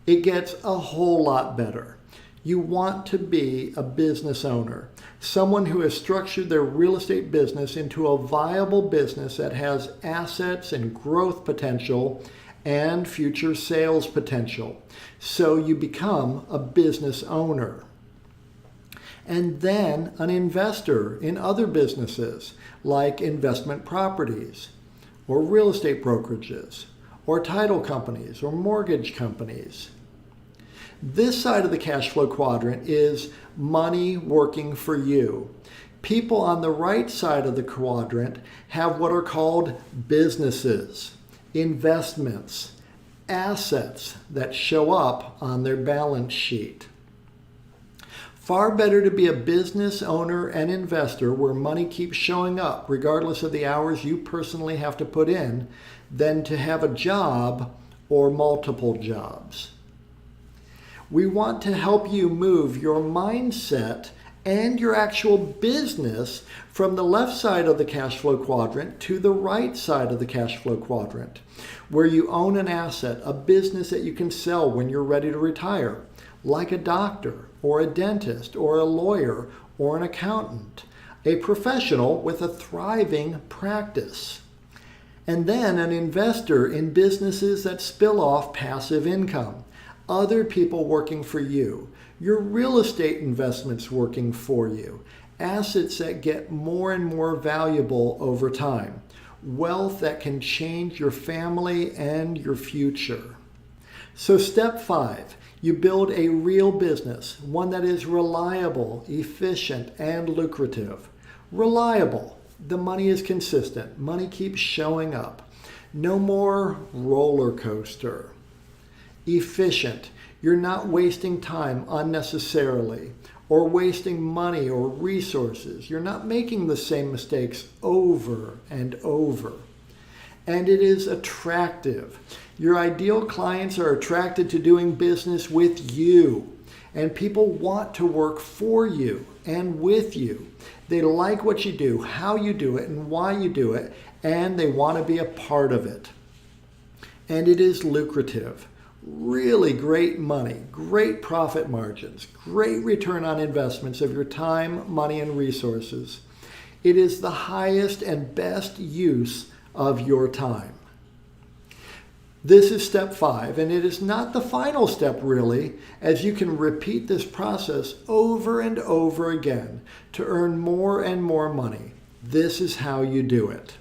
A: it gets a whole lot better. You want to be a business owner, someone who has structured their real estate business into a viable business that has assets and growth potential and future sales potential. So you become a business owner. And then an investor in other businesses like investment properties or real estate brokerages or title companies or mortgage companies. This side of the cash flow quadrant is money working for you. People on the right side of the quadrant have what are called businesses, investments, assets that show up on their balance sheet. Far better to be a business owner and investor where money keeps showing up regardless of the hours you personally have to put in than to have a job or multiple jobs. We want to help you move your mindset and your actual business from the left side of the cash flow quadrant to the right side of the cash flow quadrant, where you own an asset, a business that you can sell when you're ready to retire, like a doctor or a dentist or a lawyer or an accountant, a professional with a thriving practice. And then an investor in businesses that spill off passive income, other people working for you, your real estate investments working for you, assets that get more and more valuable over time, wealth that can change your family and your future. So step 5, you build a real business, one that is reliable, efficient, and lucrative. Reliable. The money is consistent. Money keeps showing up. No more roller coaster. Efficient. You're not wasting time unnecessarily or wasting money or resources. You're not making the same mistakes over and over. And it is attractive. Your ideal clients are attracted to doing business with you, and people want to work for you and with you. They like what you do, how you do it, and why you do it, and they want to be a part of it. And it is lucrative. Really great money, great profit margins, great return on investments of your time, money, and resources. It is the highest and best use of your time. This is step 5, and it is not the final step really, as you can repeat this process over and over again to earn more and more money. This is how you do it.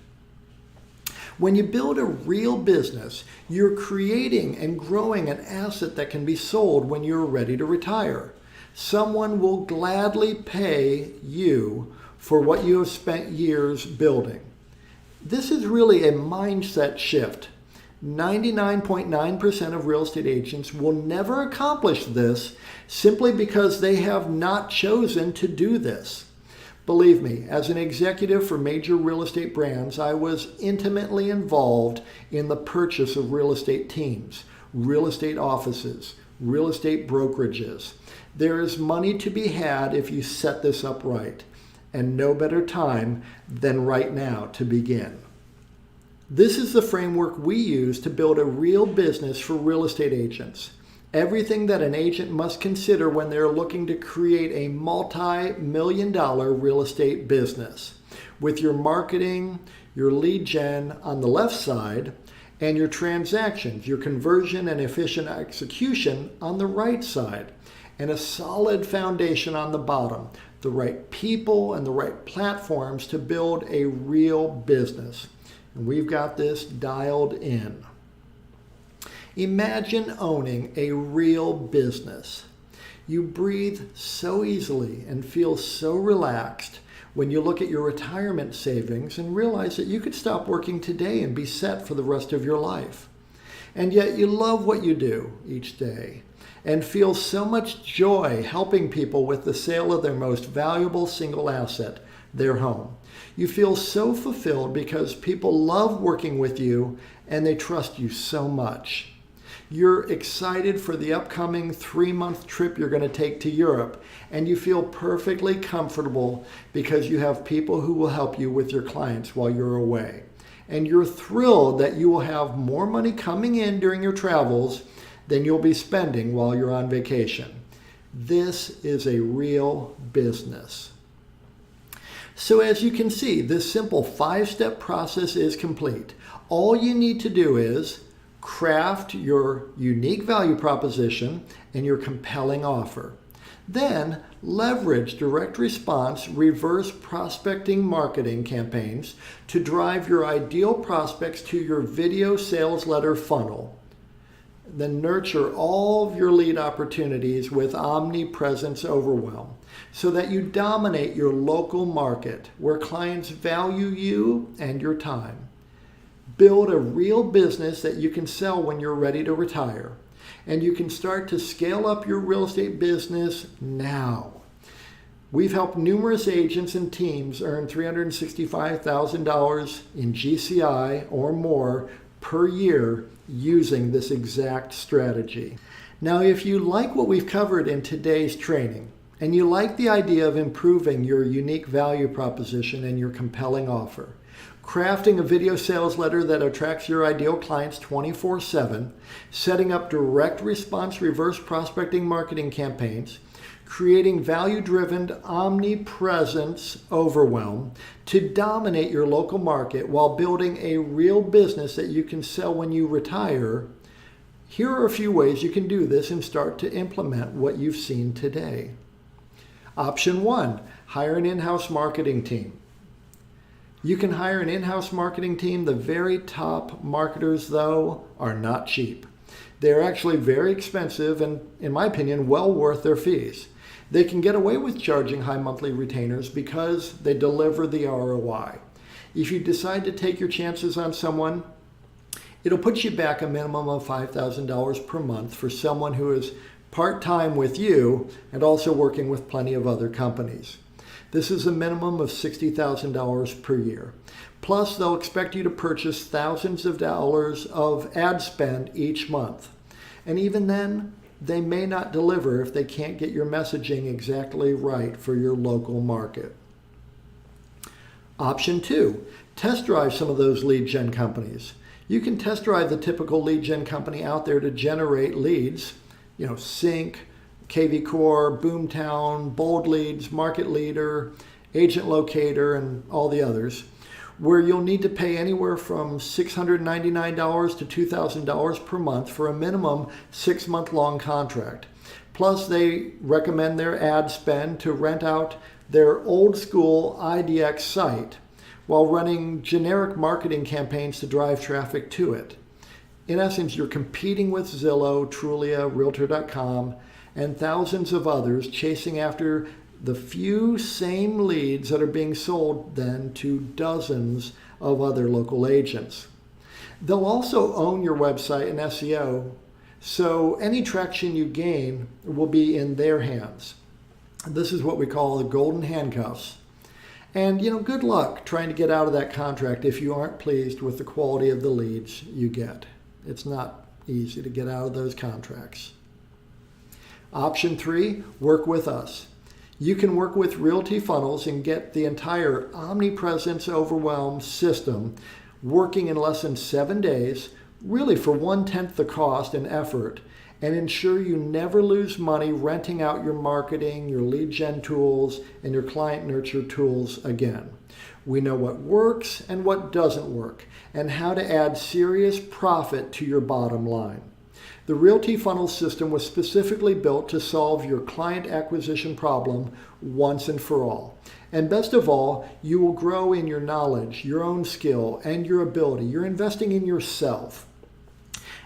A: When you build a real business, you're creating and growing an asset that can be sold when you're ready to retire. Someone will gladly pay you for what you have spent years building. This is really a mindset shift. 99.9% of real estate agents will never accomplish this simply because they have not chosen to do this. Believe me, as an executive for major real estate brands, I was intimately involved in the purchase of real estate teams, real estate offices, real estate brokerages. There is money to be had if you set this up right, and no better time than right now to begin. This is the framework we use to build a real business for real estate agents. Everything that an agent must consider when they're looking to create a multi-million-dollar real estate business, with your marketing, your lead gen on the left side, and your transactions, your conversion and efficient execution on the right side, and a solid foundation on the bottom, the right people and the right platforms to build a real business. And we've got this dialed in. Imagine owning a real business. You breathe so easily and feel so relaxed when you look at your retirement savings and realize that you could stop working today and be set for the rest of your life. And yet you love what you do each day and feel so much joy helping people with the sale of their most valuable single asset, their home. You feel so fulfilled because people love working with you and they trust you so much. You're excited for the upcoming 3-month trip you're going to take to Europe, and you feel perfectly comfortable because you have people who will help you with your clients while you're away. And you're thrilled that you will have more money coming in during your travels than you'll be spending while you're on vacation. This is a real business. So as you can see, this simple 5-step process is complete. All you need to do is craft your unique value proposition and your compelling offer. Then leverage direct response, reverse prospecting marketing campaigns to drive your ideal prospects to your video sales letter funnel. Then nurture all of your lead opportunities with Omnipresence Overwhelm so that you dominate your local market where clients value you and your time. Build a real business that you can sell when you're ready to retire. And you can start to scale up your real estate business now. We've helped numerous agents and teams earn $365,000 in GCI or more per year using this exact strategy. Now, if you like what we've covered in today's training, and you like the idea of improving your unique value proposition and your compelling offer, crafting a video sales letter that attracts your ideal clients 24/7, setting up direct response reverse prospecting marketing campaigns, creating value-driven omnipresence overwhelm to dominate your local market while building a real business that you can sell when you retire, here are a few ways you can do this and start to implement what you've seen today. Option 1, hire an in-house marketing team. You can hire an in-house marketing team. The very top marketers, though, are not cheap. They're actually very expensive and, in my opinion, well worth their fees. They can get away with charging high monthly retainers because they deliver the ROI. If you decide to take your chances on someone, it'll put you back a minimum of $5,000 per month for someone who is part-time with you and also working with plenty of other companies. This is a minimum of $60,000 per year. Plus, they'll expect you to purchase thousands of dollars of ad spend each month. And even then, they may not deliver if they can't get your messaging exactly right for your local market. Option 2, test drive some of those lead gen companies. You can test drive the typical lead gen company out there to generate leads, Sync, KV Core, Boomtown, Bold Leads, Market Leader, Agent Locator, and all the others, where you'll need to pay anywhere from $699 to $2,000 per month for a minimum 6-month long contract. Plus, they recommend their ad spend to rent out their old school IDX site while running generic marketing campaigns to drive traffic to it. In essence, you're competing with Zillow, Trulia, Realtor.com, and thousands of others, chasing after the few same leads that are being sold then to dozens of other local agents. They'll also own your website and SEO, so any traction you gain will be in their hands. This is what we call the golden handcuffs. And good luck trying to get out of that contract if you aren't pleased with the quality of the leads you get. It's not easy to get out of those contracts. Option 3, work with us. You can work with Realty Funnels and get the entire Omnipresence Overwhelm system working in less than 7 days, really for 1/10 the cost and effort, and ensure you never lose money renting out your marketing, your lead gen tools, and your client nurture tools again. We know what works and what doesn't work, and how to add serious profit to your bottom line. The Realty Funnel system was specifically built to solve your client acquisition problem once and for all. And best of all, you will grow in your knowledge, your own skill, and your ability. You're investing in yourself.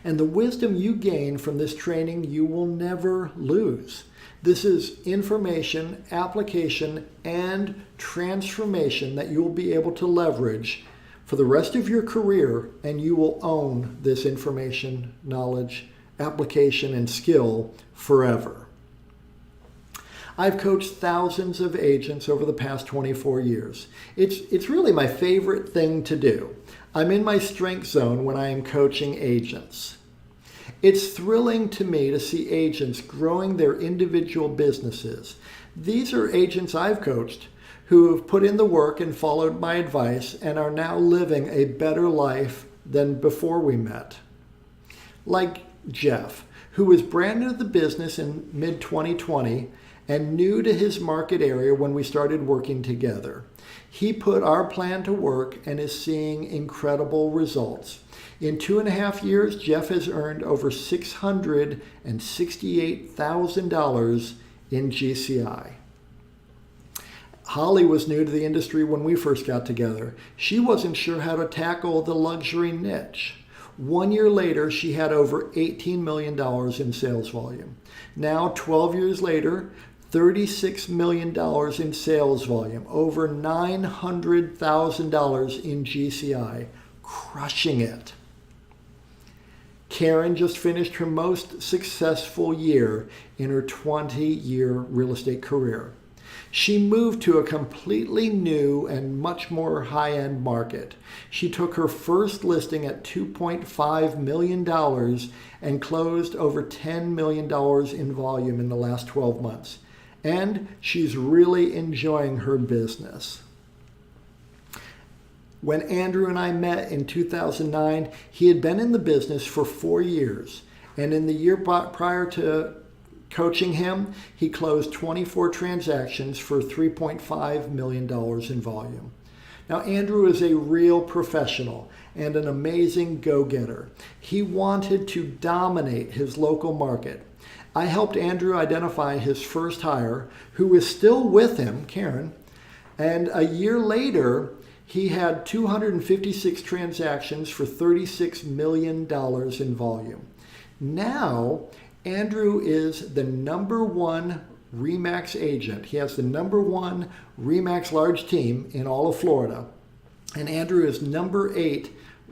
A: And the wisdom you gain from this training, you will never lose. This is information, application, and transformation that you will be able to leverage for the rest of your career, and you will own this information, knowledge, application, and skill forever. I've coached thousands of agents over the past 24 years. It's really my favorite thing to do. I'm in my strength zone when I am coaching agents. It's thrilling to me to see agents growing their individual businesses. These are agents I've coached who have put in the work and followed my advice and are now living a better life than before we met. Like Jeff, who was brand new to the business in mid-2020 and new to his market area when we started working together. He put our plan to work and is seeing incredible results. In 2.5 years, Jeff has earned over $668,000 in GCI. Holly was new to the industry when we first got together. She wasn't sure how to tackle the luxury niche. 1 year later, she had over $18 million in sales volume. Now, 12 years later, $36 million in sales volume, over $900,000 in GCI, crushing it. Karen just finished her most successful year in her 20-year real estate career. She moved to a completely new and much more high-end market. She took her first listing at $2.5 million and closed over $10 million in volume in the last 12 months. And she's really enjoying her business. When Andrew and I met in 2009, he had been in the business for 4 years. And in the year prior to coaching him, he closed 24 transactions for $3.5 million in volume. Now, Andrew is a real professional and an amazing go-getter. He wanted to dominate his local market. I helped Andrew identify his first hire, who is still with him, Karen, and a year later, He had 256 transactions for $36 million in volume. Now, Andrew is the #1 RE/MAX agent. He has the #1 RE/MAX large team in all of Florida. And Andrew is #8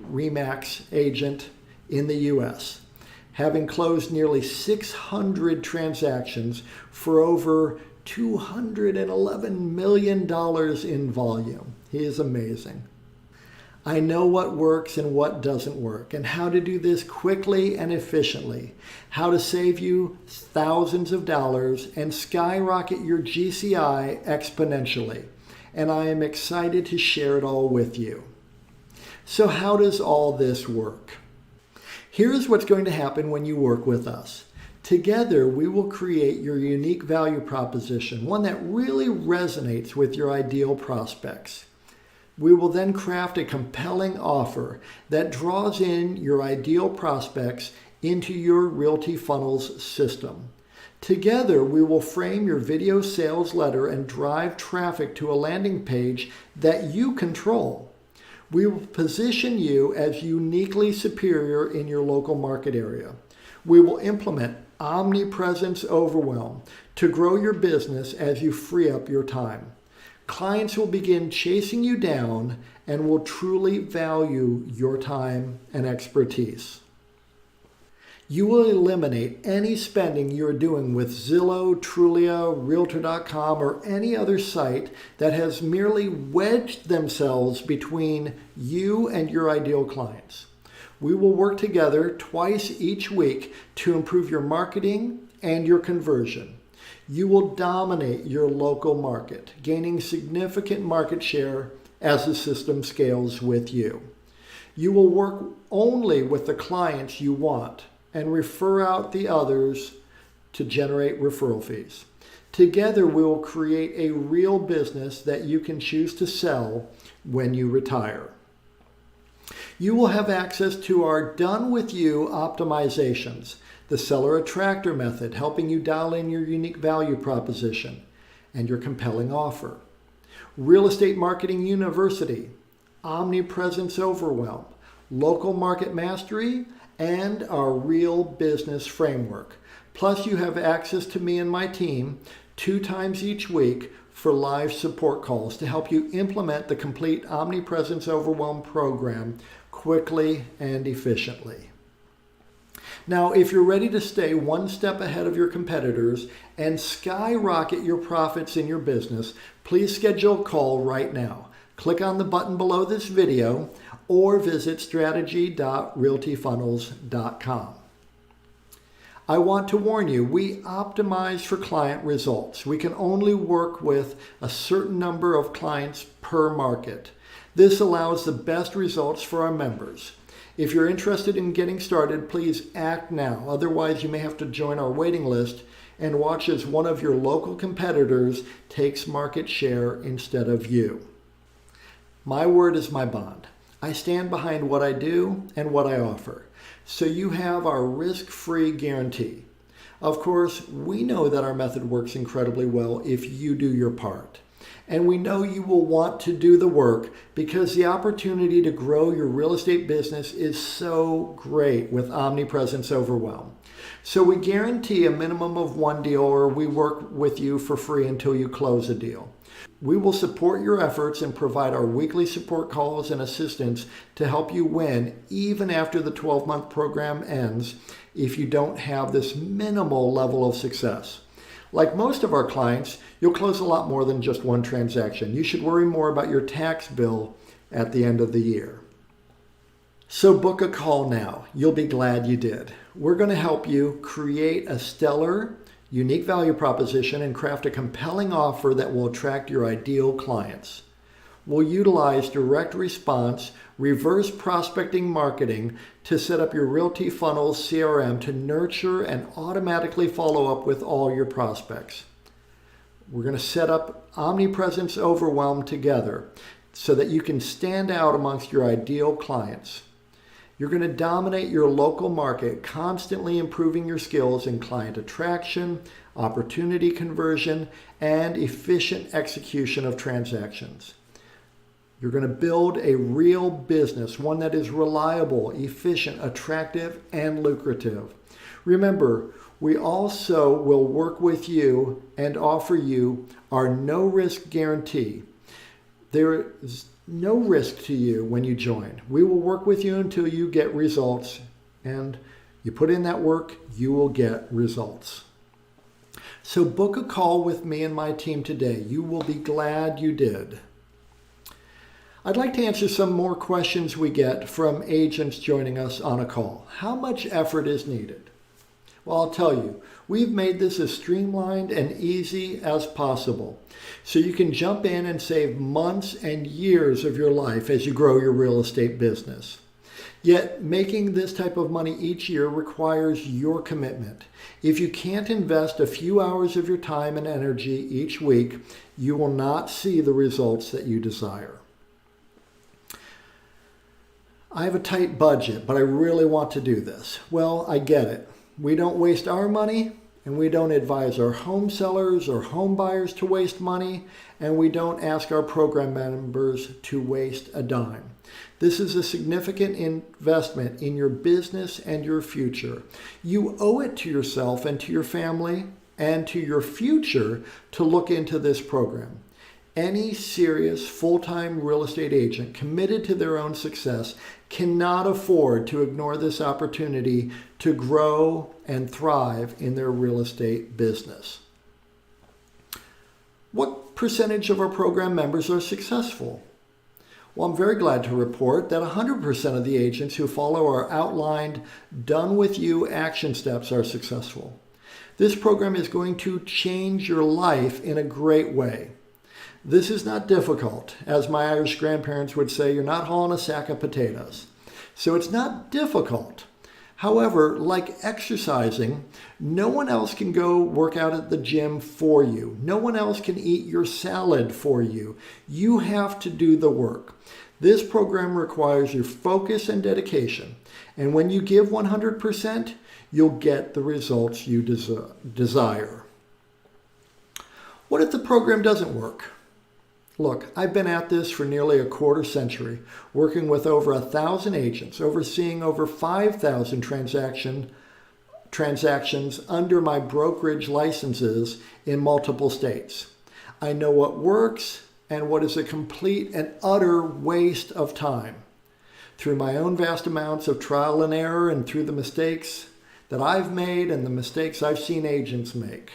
A: RE/MAX agent in the U.S., having closed nearly 600 transactions for over $211 million in volume. He is amazing. I know what works and what doesn't work, and how to do this quickly and efficiently, how to save you thousands of dollars and skyrocket your GCI exponentially. And I am excited to share it all with you. So how does all this work? Here's what's going to happen when you work with us. Together, we will create your unique value proposition, one that really resonates with your ideal prospects. We will then craft a compelling offer that draws in your ideal prospects into your Realty Funnels system. Together, we will frame your video sales letter and drive traffic to a landing page that you control. We will position you as uniquely superior in your local market area. We will implement Omnipresence Overwhelm to grow your business as you free up your time. Clients will begin chasing you down and will truly value your time and expertise. You will eliminate any spending you're doing with Zillow, Trulia, Realtor.com, or any other site that has merely wedged themselves between you and your ideal clients. We will work together twice each week to improve your marketing and your conversion. You will dominate your local market, gaining significant market share as the system scales with you. You will work only with the clients you want and refer out the others to generate referral fees. Together, we will create a real business that you can choose to sell when you retire. You will have access to our Done With You optimizations, the Seller Attractor method, helping you dial in your unique value proposition and your compelling offer. Real Estate Marketing University, Omnipresence Overwhelm, Local Market Mastery, and our Real Business Framework. Plus, you have access to me and my team 2 times each week for live support calls to help you implement the complete Omnipresence Overwhelm program quickly and efficiently. Now, if you're ready to stay one step ahead of your competitors and skyrocket your profits in your business, please schedule a call right now. Click on the button below this video or visit strategy.realtyfunnels.com. I want to warn you, we optimize for client results. We can only work with a certain number of clients per market. This allows the best results for our members. If you're interested in getting started, please act now. Otherwise, you may have to join our waiting list and watch as one of your local competitors takes market share instead of you. My word is my bond. I stand behind what I do and what I offer. So you have our risk-free guarantee. Of course, we know that our method works incredibly well if you do your part. And we know you will want to do the work because the opportunity to grow your real estate business is so great with Omnipresence Overwhelm. So we guarantee a minimum of 1 deal, or we work with you for free until you close a deal. We will support your efforts and provide our weekly support calls and assistance to help you win even after the 12-month program ends if you don't have this minimal level of success. Like most of our clients, you'll close a lot more than just one transaction. You should worry more about your tax bill at the end of the year. So book a call now. You'll be glad you did. We're going to help you create a stellar, unique value proposition and craft a compelling offer that will attract your ideal clients. We'll utilize direct response, reverse prospecting marketing to set up your Realty Funnels CRM to nurture and automatically follow up with all your prospects. We're going to set up Omnipresence Overwhelm together so that you can stand out amongst your ideal clients. You're going to dominate your local market, constantly improving your skills in client attraction, opportunity conversion, and efficient execution of transactions. You're going to build a real business, one that is reliable, efficient, attractive, and lucrative. Remember, we also will work with you and offer you our no-risk guarantee. There is no risk to you when you join. We will work with you until you get results, and you put in that work, you will get results. So book a call with me and my team today. You will be glad you did. I'd like to answer some more questions we get from agents joining us on a call. How much effort is needed? Well, I'll tell you, we've made this as streamlined and easy as possible, so you can jump in and save months and years of your life as you grow your real estate business. Yet, making this type of money each year requires your commitment. If you can't invest a few hours of your time and energy each week, you will not see the results that you desire. I have a tight budget, but I really want to do this. Well, I get it. We don't waste our money, and we don't advise our home sellers or home buyers to waste money, and we don't ask our program members to waste a dime. This is a significant investment in your business and your future. You owe it to yourself and to your family and to your future to look into this program. Any serious full-time real estate agent committed to their own success cannot afford to ignore this opportunity to grow and thrive in their real estate business. What percentage of our program members are successful? Well, I'm very glad to report that 100% of the agents who follow our outlined, done-with-you action steps are successful. This program is going to change your life in a great way. This is not difficult. As my Irish grandparents would say, you're not hauling a sack of potatoes. So it's not difficult. However, like exercising, no one else can go work out at the gym for you. No one else can eat your salad for you. You have to do the work. This program requires your focus and dedication. And when you give 100%, you'll get the results you desire. What if the program doesn't work? Look, I've been at this for nearly a quarter century, working with over 1,000 agents, overseeing over 5,000 transactions under my brokerage licenses in multiple states. I know what works and what is a complete and utter waste of time. Through my own vast amounts of trial and error and through the mistakes that I've made and the mistakes I've seen agents make.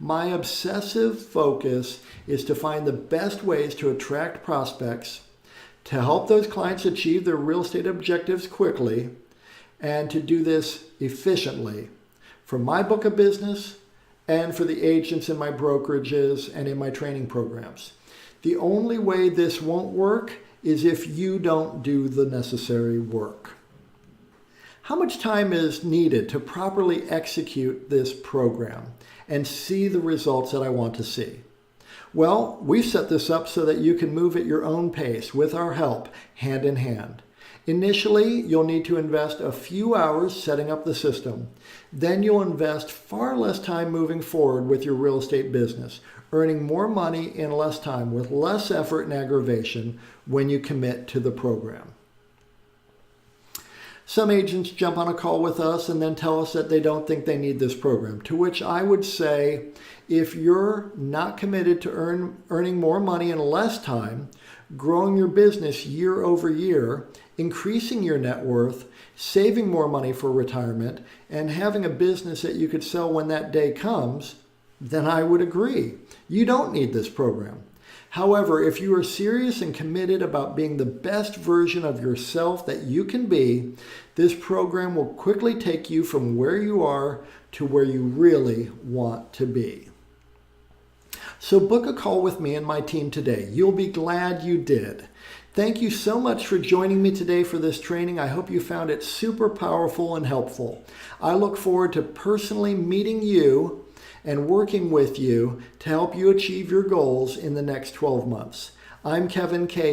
A: My obsessive focus is to find the best ways to attract prospects, to help those clients achieve their real estate objectives quickly, and to do this efficiently for my book of business and for the agents in my brokerages and in my training programs. The only way this won't work is if you don't do the necessary work. How much time is needed to properly execute this program and see the results that I want to see? Well, we've set this up so that you can move at your own pace with our help, hand in hand. Initially, you'll need to invest a few hours setting up the system. Then you'll invest far less time moving forward with your real estate business, earning more money in less time with less effort and aggravation when you commit to the program. Some agents jump on a call with us and then tell us that they don't think they need this program, to which I would say, if you're not committed to earning more money in less time, growing your business year over year, increasing your net worth, saving more money for retirement, and having a business that you could sell when that day comes, then I would agree. You don't need this program. However, if you are serious and committed about being the best version of yourself that you can be, this program will quickly take you from where you are to where you really want to be. So book a call with me and my team today. You'll be glad you did. Thank you so much for joining me today for this training. I hope you found it super powerful and helpful. I look forward to personally meeting you and working with you to help you achieve your goals in the next 12 months. I'm Kevin Cahill.